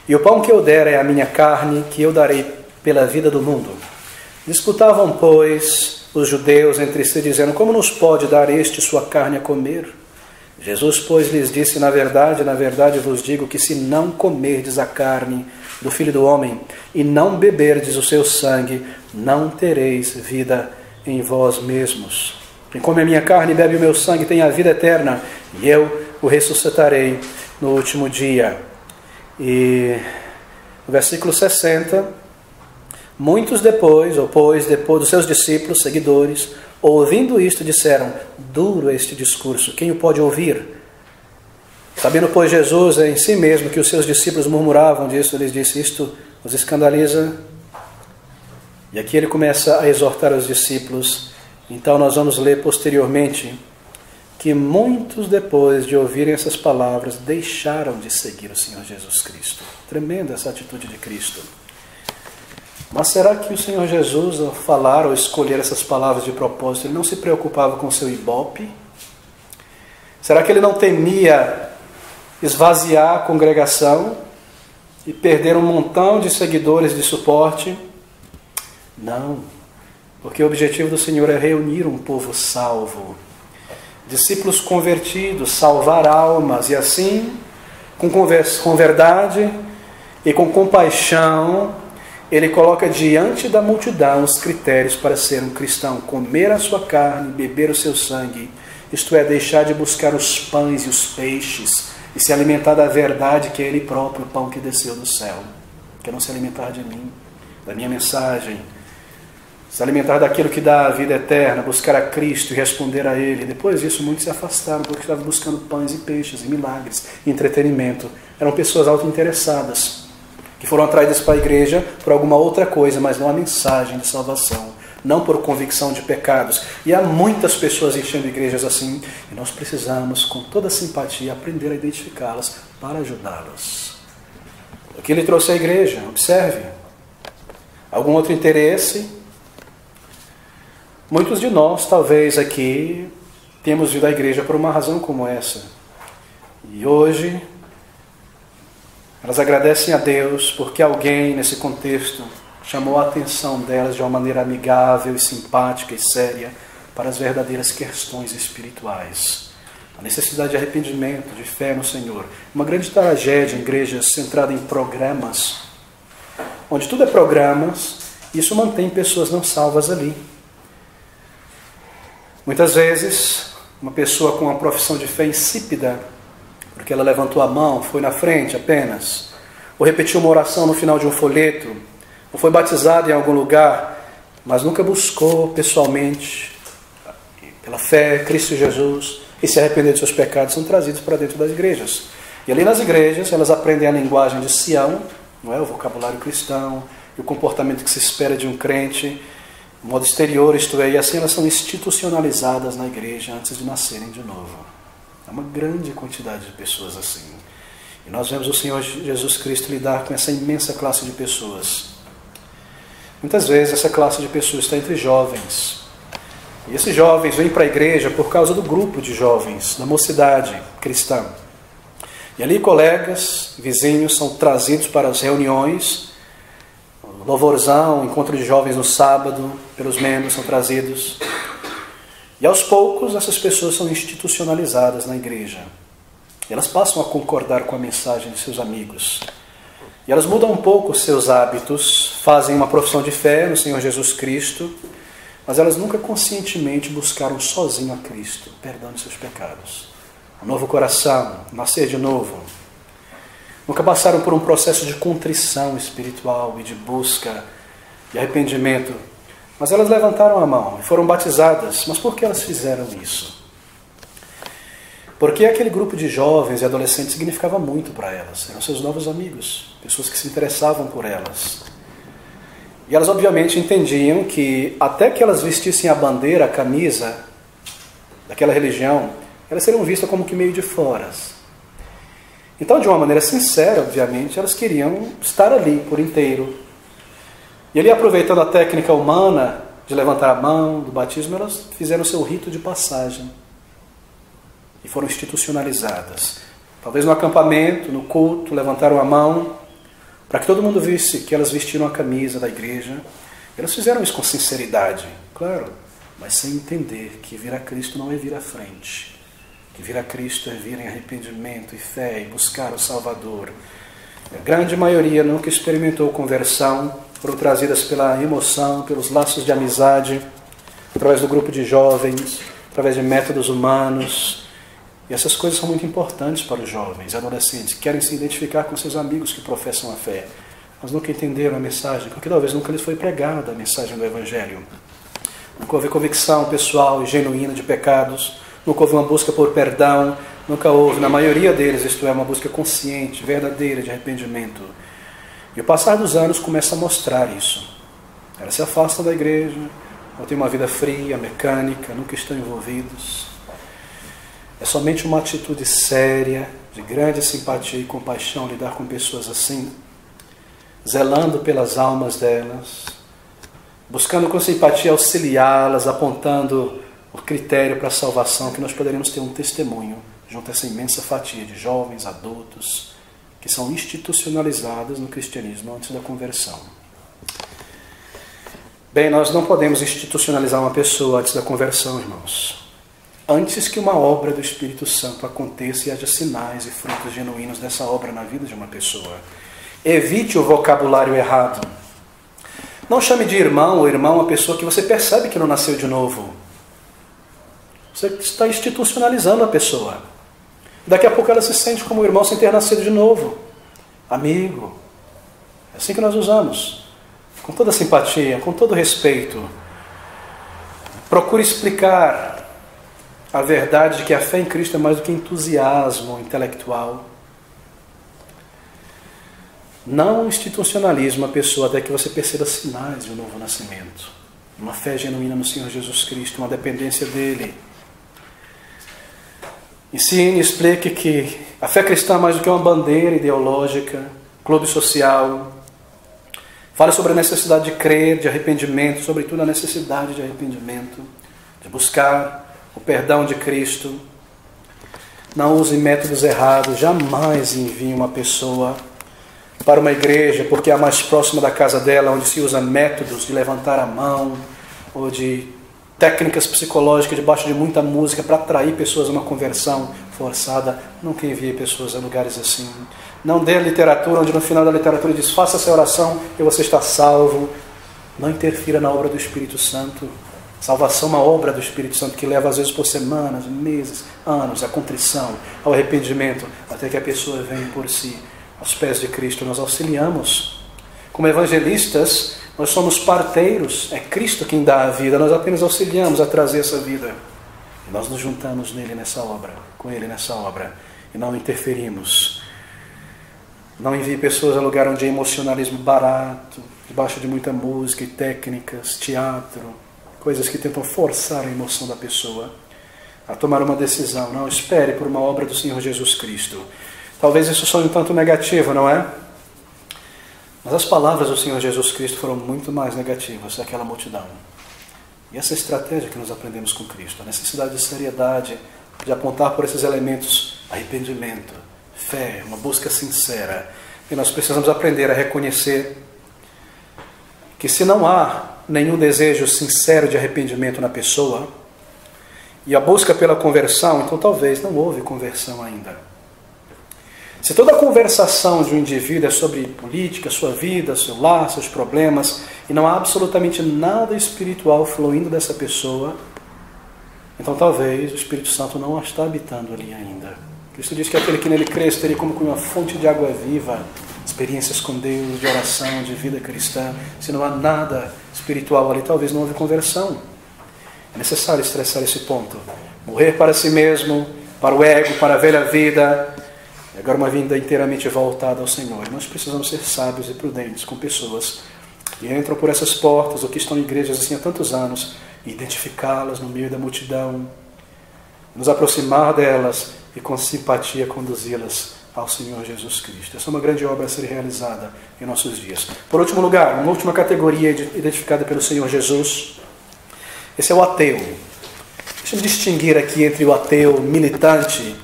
E o pão que eu der é a minha carne, que eu darei pela vida do mundo. Disputavam, pois, os judeus entre si, dizendo: como nos pode dar este sua carne a comer? Jesus, pois, lhes disse: na verdade vos digo que se não comerdes a carne do Filho do Homem e não beberdes o seu sangue, não tereis vida em vós mesmos. Quem come a minha carne e bebe o meu sangue tem a vida eterna, e eu o ressuscitarei no último dia. E no versículo 60, muitos depois dos seus discípulos, seguidores, ouvindo isto, disseram: duro este discurso, quem o pode ouvir? Sabendo, pois, Jesus em si mesmo que os seus discípulos murmuravam disso, lhes disse: isto os escandaliza? E aqui ele começa a exortar os discípulos. Então nós vamos ler posteriormente que muitos, depois de ouvirem essas palavras, deixaram de seguir o Senhor Jesus Cristo. Tremenda essa atitude de Cristo. Mas será que o Senhor Jesus, ao falar ou escolher essas palavras de propósito, ele não se preocupava com o seu ibope? Será que ele não temia esvaziar a congregação e perder um montão de seguidores de suporte? Não, porque o objetivo do Senhor é reunir um povo salvo, discípulos convertidos, salvar almas, e assim, com verdade e com compaixão, ele coloca diante da multidão os critérios para ser um cristão: comer a sua carne, beber o seu sangue, isto é, deixar de buscar os pães e os peixes e se alimentar da verdade, que é Ele próprio, o pão que desceu do céu. Que não se alimentar de mim, da minha mensagem, se alimentar daquilo que dá a vida eterna, buscar a Cristo e responder a Ele. Depois disso, muitos se afastaram porque estavam buscando pães e peixes e milagres e entretenimento. Eram pessoas auto-interessadas, que foram atraídas para a igreja por alguma outra coisa, mas não a mensagem de salvação, não por convicção de pecados. E há muitas pessoas enchendo igrejas assim, e nós precisamos, com toda simpatia, aprender a identificá-las para ajudá-las. O que ele trouxe à igreja? Observe. Algum outro interesse? Muitos de nós, talvez aqui, temos vindo à igreja por uma razão como essa. E hoje elas agradecem a Deus porque alguém nesse contexto chamou a atenção delas de uma maneira amigável e simpática e séria para as verdadeiras questões espirituais. A necessidade de arrependimento, de fé no Senhor. Uma grande tragédia em igrejas centrada em programas, onde tudo é programas, isso mantém pessoas não salvas ali. Muitas vezes, uma pessoa com uma profissão de fé insípida, porque ela levantou a mão, foi na frente apenas, ou repetiu uma oração no final de um folheto, ou foi batizado em algum lugar, mas nunca buscou pessoalmente, pela fé, Cristo Jesus, e se arrepender de seus pecados são trazidos para dentro das igrejas. E ali nas igrejas elas aprendem a linguagem de Sião, não é? O vocabulário cristão e o comportamento que se espera de um crente, o modo exterior, isto é, e assim elas são institucionalizadas na igreja antes de nascerem de novo. É uma grande quantidade de pessoas assim. E nós vemos o Senhor Jesus Cristo lidar com essa imensa classe de pessoas. Muitas vezes essa classe de pessoas está entre jovens. E esses jovens vêm para a igreja por causa do grupo de jovens, da mocidade cristã. E ali colegas, vizinhos são trazidos para as reuniões, louvorzão, encontro de jovens no sábado, pelos membros são trazidos. E aos poucos essas pessoas são institucionalizadas na igreja. E elas passam a concordar com a mensagem de seus amigos. E elas mudam um pouco os seus hábitos, fazem uma profissão de fé no Senhor Jesus Cristo, mas elas nunca conscientemente buscaram sozinho a Cristo, perdão de seus pecados. Um novo coração, nascer de novo. Nunca passaram por um processo de contrição espiritual e de busca e arrependimento. Mas elas levantaram a mão e foram batizadas. Mas por que elas fizeram isso? Porque aquele grupo de jovens e adolescentes significava muito para elas. Eram seus novos amigos, pessoas que se interessavam por elas. E elas obviamente entendiam que até que elas vestissem a bandeira, a camisa daquela religião, elas seriam vistas como que meio de fora. Então, de uma maneira sincera, obviamente, elas queriam estar ali por inteiro. E ali, aproveitando a técnica humana de levantar a mão, do batismo, elas fizeram seu rito de passagem. E foram institucionalizadas. Talvez no acampamento, no culto, levantaram a mão, para que todo mundo visse que elas vestiram a camisa da igreja. Elas fizeram isso com sinceridade, claro, mas sem entender que vir a Cristo não é vir à frente. Que vir a Cristo é vir em arrependimento e fé e buscar o Salvador. A grande maioria nunca experimentou conversão, foram trazidas pela emoção, pelos laços de amizade, através do grupo de jovens, através de métodos humanos. E essas coisas são muito importantes para os jovens e adolescentes que querem se identificar com seus amigos que professam a fé, mas nunca entenderam a mensagem, porque talvez nunca lhes foi pregada a mensagem do Evangelho. Nunca houve convicção pessoal e genuína de pecados, nunca houve uma busca por perdão, nunca houve, na maioria deles, isto é, uma busca consciente, verdadeira de arrependimento. E o passar dos anos começa a mostrar isso. Elas se afastam da igreja, ou têm uma vida fria, mecânica, nunca estão envolvidos. É somente uma atitude séria, de grande simpatia e compaixão, lidar com pessoas assim, zelando pelas almas delas, buscando com simpatia auxiliá-las, apontando o critério para a salvação, que nós poderíamos ter um testemunho junto a essa imensa fatia de jovens, adultos, que são institucionalizados no cristianismo antes da conversão. Bem, nós não podemos institucionalizar uma pessoa antes da conversão, irmãos. Antes que uma obra do Espírito Santo aconteça e haja sinais e frutos genuínos dessa obra na vida de uma pessoa. Evite o vocabulário errado. Não chame de irmão ou irmã uma pessoa que você percebe que não nasceu de novo. Você está institucionalizando a pessoa. Daqui a pouco ela se sente como irmão sem ter nascido de novo. Amigo. É assim que nós usamos. Com toda simpatia, com todo respeito. Procure explicar a verdade de que a fé em Cristo é mais do que entusiasmo intelectual. Não institucionalize uma pessoa até que você perceba sinais de um novo nascimento. Uma fé genuína no Senhor Jesus Cristo, uma dependência dEle. Ensine e explique que a fé cristã é mais do que uma bandeira ideológica, clube social. Fale sobre a necessidade de crer, de arrependimento, sobretudo a necessidade de arrependimento, de buscar o perdão de Cristo. Não use métodos errados, jamais envie uma pessoa para uma igreja porque é a mais próxima da casa dela, onde se usa métodos de levantar a mão ou de técnicas psicológicas debaixo de muita música para atrair pessoas a uma conversão forçada. Nunca envie pessoas a lugares assim. Não dê literatura onde no final da literatura diz: faça essa oração e você está salvo. Não interfira na obra do Espírito Santo. Salvação é uma obra do Espírito Santo que leva às vezes por semanas, meses, anos, à contrição, ao arrependimento, até que a pessoa venha por si aos pés de Cristo. Nós auxiliamos. Como evangelistas, nós somos parteiros. É Cristo quem dá a vida. Nós apenas auxiliamos a trazer essa vida. E nós nos juntamos nele nessa obra, com ele nessa obra, e não interferimos. Não envie pessoas a lugar onde é emocionalismo barato, debaixo de muita música e técnicas, teatro, coisas que tentam forçar a emoção da pessoa a tomar uma decisão. Não, espere por uma obra do Senhor Jesus Cristo. Talvez isso soe um tanto negativo, não é? Mas as palavras do Senhor Jesus Cristo foram muito mais negativas daquela multidão. E essa estratégia que nós aprendemos com Cristo, a necessidade de seriedade, de apontar por esses elementos, arrependimento, fé, uma busca sincera. E nós precisamos aprender a reconhecer que se não há nenhum desejo sincero de arrependimento na pessoa, e a busca pela conversão, então talvez não houve conversão ainda. Se toda a conversação de um indivíduo é sobre política, sua vida, seu lar, seus problemas, e não há absolutamente nada espiritual fluindo dessa pessoa, então talvez o Espírito Santo não está habitando ali ainda. Cristo diz que aquele que nele crê teria como uma fonte de água viva, experiências com Deus, de oração, de vida cristã. Se não há nada espiritual ali, talvez não houve conversão. É necessário estressar esse ponto. Morrer para si mesmo, para o ego, para a velha vida. E agora uma vida inteiramente voltada ao Senhor. Nós precisamos ser sábios e prudentes com pessoas que entram por essas portas ou que estão em igrejas assim há tantos anos, e identificá-las no meio da multidão, nos aproximar delas e com simpatia conduzi-las ao Senhor Jesus Cristo. Essa é uma grande obra a ser realizada em nossos dias. Por último lugar, uma última categoria identificada pelo Senhor Jesus. Esse é o ateu. Deixa eu distinguir aqui entre o ateu militante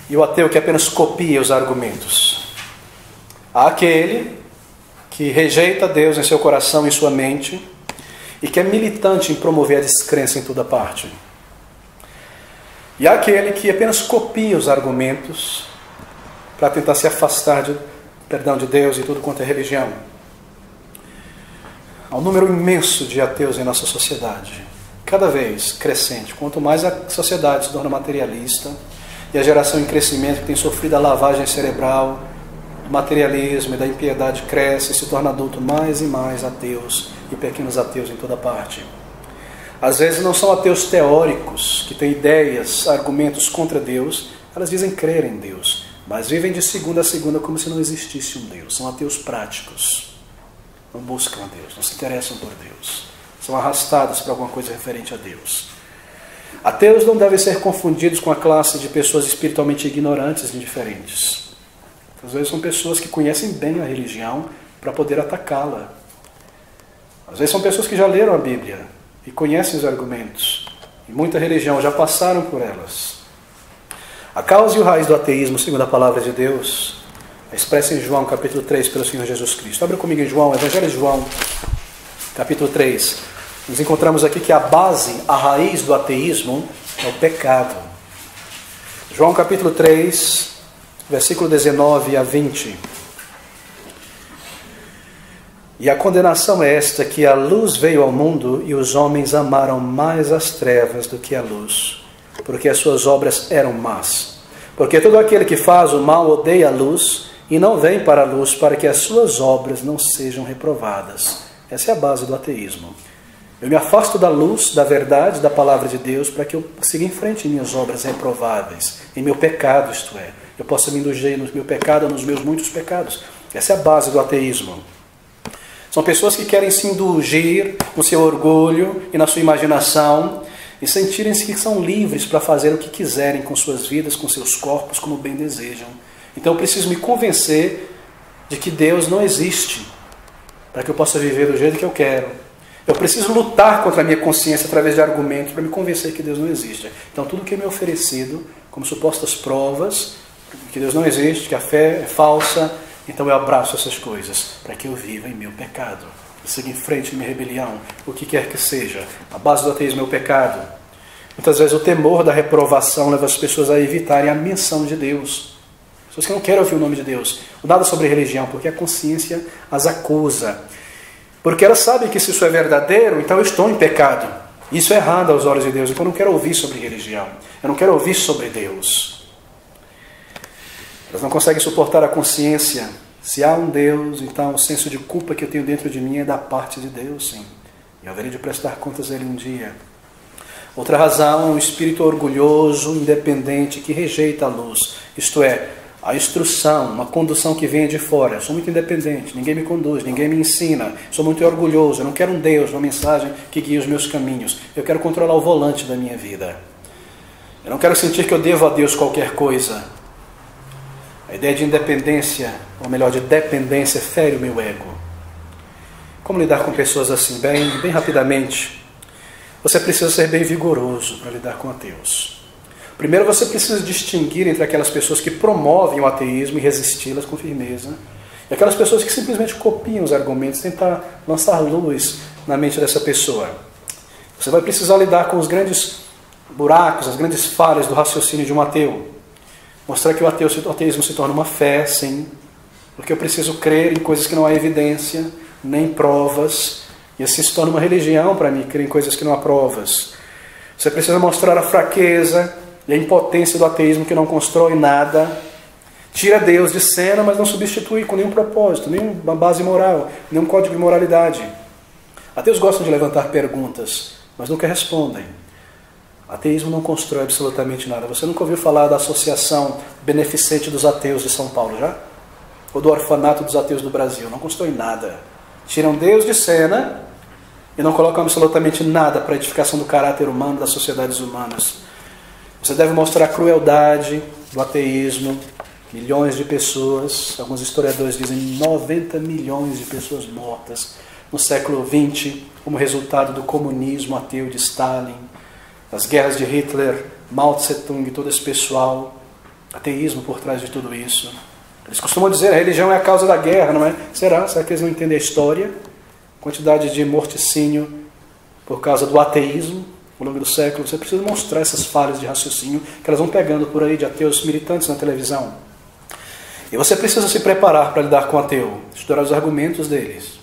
e o ateu que apenas copia os argumentos. Há aquele que rejeita Deus em seu coração e em sua mente e que é militante em promover a descrença em toda parte. E há aquele que apenas copia os argumentos para tentar se afastar de Deus e tudo quanto é religião. Há um número imenso de ateus em nossa sociedade, cada vez crescente. Quanto mais a sociedade se torna materialista e a geração em crescimento que tem sofrido a lavagem cerebral do materialismo e da impiedade cresce e se torna adulto, mais e mais ateus e pequenos ateus em toda parte. Às vezes não são ateus teóricos, que têm ideias, argumentos contra Deus, elas dizem crer em Deus, mas vivem de segunda a segunda como se não existisse um Deus. São ateus práticos, não buscam a Deus, não se interessam por Deus, são arrastados para alguma coisa referente a Deus. Ateus não devem ser confundidos com a classe de pessoas espiritualmente ignorantes e indiferentes. Às vezes são pessoas que conhecem bem a religião para poder atacá-la. Às vezes são pessoas que já leram a Bíblia e conhecem os argumentos, e muita religião já passaram por elas. A causa e o raiz do ateísmo, segundo a palavra de Deus, é expressa em João capítulo 3 pelo Senhor Jesus Cristo. Abra comigo em João, Evangelho de João, capítulo 3. Nós encontramos aqui que a base, a raiz do ateísmo é o pecado. João capítulo 3, versículo 19 a 20. E a condenação é esta, que a luz veio ao mundo e os homens amaram mais as trevas do que a luz, porque as suas obras eram más. Porque todo aquele que faz o mal odeia a luz e não vem para a luz para que as suas obras não sejam reprovadas. Essa é a base do ateísmo. Eu me afasto da luz, da verdade, da palavra de Deus, para que eu siga em frente em minhas obras reprováveis, em meu pecado, isto é. Eu possa me indulger no meu pecado, nos meus muitos pecados. Essa é a base do ateísmo. São pessoas que querem se indulgir no seu orgulho e na sua imaginação e sentirem-se que são livres para fazer o que quiserem com suas vidas, com seus corpos, como bem desejam. Então eu preciso me convencer de que Deus não existe para que eu possa viver do jeito que eu quero. Eu preciso lutar contra a minha consciência através de argumentos para me convencer que Deus não existe. Então tudo que me é oferecido como supostas provas que Deus não existe, que a fé é falsa, então eu abraço essas coisas para que eu viva em meu pecado. Eu siga em frente em minha rebelião, o que quer que seja. A base do ateísmo é o pecado. Muitas vezes o temor da reprovação leva as pessoas a evitarem a menção de Deus. Pessoas que não querem ouvir o nome de Deus. Nada sobre religião, porque a consciência as acusa. Porque elas sabem que se isso é verdadeiro, então eu estou em pecado. Isso é errado aos olhos de Deus, então eu não quero ouvir sobre religião. Eu não quero ouvir sobre Deus. Elas não conseguem suportar a consciência. Se há um Deus, então o senso de culpa que eu tenho dentro de mim é da parte de Deus, sim. E eu haverei de prestar contas a Ele um dia. Outra razão é um espírito orgulhoso, independente, que rejeita a luz. Isto é, a instrução, uma condução que vem de fora. Eu sou muito independente, ninguém me conduz, ninguém me ensina. Sou muito orgulhoso, eu não quero um Deus, uma mensagem que guie os meus caminhos. Eu quero controlar o volante da minha vida. Eu não quero sentir que eu devo a Deus qualquer coisa. A ideia de independência, ou melhor, de dependência, fere o meu ego. Como lidar com pessoas assim? Bem rapidamente. Você precisa ser bem vigoroso para lidar com ateus. Primeiro, você precisa distinguir entre aquelas pessoas que promovem o ateísmo e resisti-las com firmeza, e aquelas pessoas que simplesmente copiam os argumentos, tentar lançar luz na mente dessa pessoa. Você vai precisar lidar com os grandes buracos, as grandes falhas do raciocínio de um ateu. Mostrar que o ateísmo se torna uma fé, sim, porque eu preciso crer em coisas que não há evidência, nem provas, e assim se torna uma religião para mim, crer em coisas que não há provas. Você precisa mostrar a fraqueza e a impotência do ateísmo que não constrói nada, tira Deus de cena, mas não substitui com nenhum propósito, nenhuma base moral, nenhum código de moralidade. Ateus gostam de levantar perguntas, mas nunca respondem. Ateísmo não constrói absolutamente nada. Você nunca ouviu falar da Associação Beneficente dos Ateus de São Paulo, já? Ou do Orfanato dos Ateus do Brasil? Não constrói nada. Tiram Deus de cena e não colocam absolutamente nada para a edificação do caráter humano, das sociedades humanas. Você deve mostrar a crueldade do ateísmo. Milhões de pessoas, alguns historiadores dizem 90 milhões de pessoas mortas no século XX como resultado do comunismo ateu de Stalin, das guerras de Hitler, Mao Tse-tung e todo esse pessoal. Ateísmo por trás de tudo isso. Eles costumam dizer que a religião é a causa da guerra, não é? Será? Será que eles não entendem a história? Quantidade de morticínio por causa do ateísmo ao longo do século. Você precisa mostrar essas falhas de raciocínio que elas vão pegando por aí de ateus militantes na televisão. E você precisa se preparar para lidar com o ateu, estudar os argumentos deles.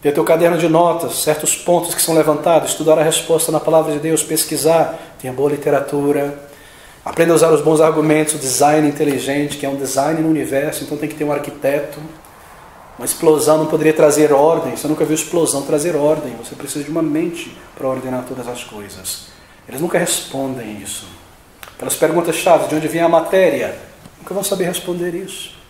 Ter teu caderno de notas, certos pontos que são levantados, estudar a resposta na palavra de Deus, pesquisar, tenha boa literatura, aprenda a usar os bons argumentos, o design inteligente, que é um design no universo, então tem que ter um arquiteto. Uma explosão não poderia trazer ordem, você nunca viu explosão trazer ordem, você precisa de uma mente para ordenar todas as coisas. Eles nunca respondem isso. Pelas perguntas-chave, de onde vem a matéria, nunca vão saber responder isso.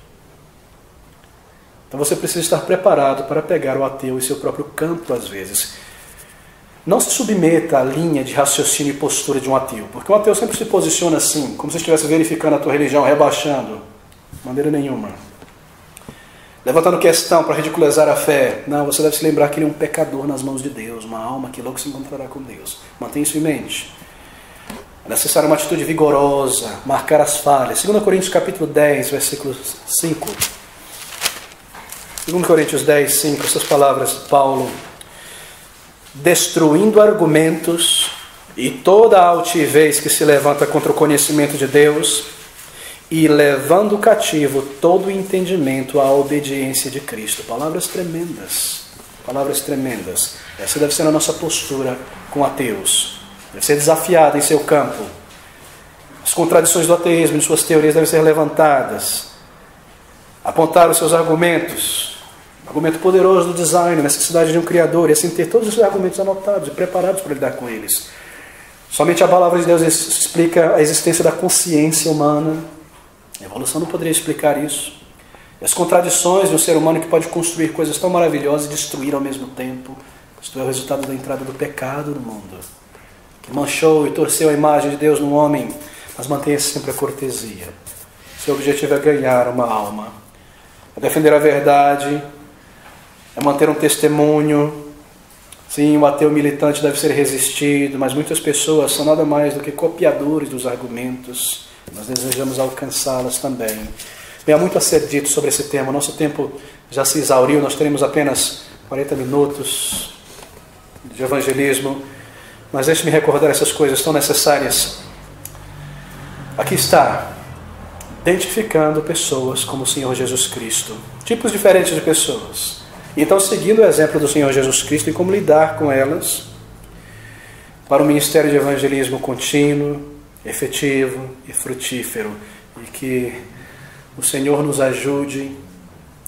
Então você precisa estar preparado para pegar o ateu em seu próprio campo, às vezes. Não se submeta à linha de raciocínio e postura de um ateu, porque um ateu sempre se posiciona assim, como se estivesse verificando a tua religião, rebaixando. De maneira nenhuma. Levantando questão para ridicularizar a fé. Não, você deve se lembrar que ele é um pecador nas mãos de Deus, uma alma que logo se encontrará com Deus. Mantenha isso em mente. É necessário uma atitude vigorosa, marcar as falhas. 2 Coríntios capítulo 10, versículo 5. 2 Coríntios 10, 5, essas palavras de Paulo. Destruindo argumentos e toda a altivez que se levanta contra o conhecimento de Deus e levando cativo todo o entendimento à obediência de Cristo. Palavras tremendas. Palavras tremendas. Essa deve ser a nossa postura com ateus. Deve ser desafiada em seu campo. As contradições do ateísmo em suas teorias devem ser levantadas. Apontar os seus argumentos. Argumento poderoso do design, a necessidade de um criador, e assim ter todos os argumentos anotados e preparados para lidar com eles. Somente a palavra de Deus explica a existência da consciência humana. A evolução não poderia explicar isso. E as contradições de um ser humano que pode construir coisas tão maravilhosas e destruir ao mesmo tempo. Isto é o resultado da entrada do pecado no mundo, que manchou e torceu a imagem de Deus no homem, mas mantenha sempre a cortesia. Seu objetivo é ganhar uma alma, é defender a verdade, é manter um testemunho. Sim, o ateu militante deve ser resistido, mas muitas pessoas são nada mais do que copiadores dos argumentos. Nós desejamos alcançá-las também. Bem, há muito a ser dito sobre esse tema. Nosso tempo já se exauriu, nós teremos apenas 40 minutos de evangelismo, mas deixe-me recordar essas coisas tão necessárias. Aqui está, identificando pessoas como o Senhor Jesus Cristo, tipos diferentes de pessoas. Então, seguindo o exemplo do Senhor Jesus Cristo e como lidar com elas, para um ministério de evangelismo contínuo, efetivo e frutífero, e que o Senhor nos ajude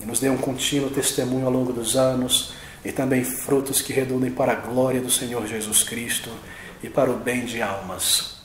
e nos dê um contínuo testemunho ao longo dos anos, e também frutos que redundem para a glória do Senhor Jesus Cristo, e para o bem de almas.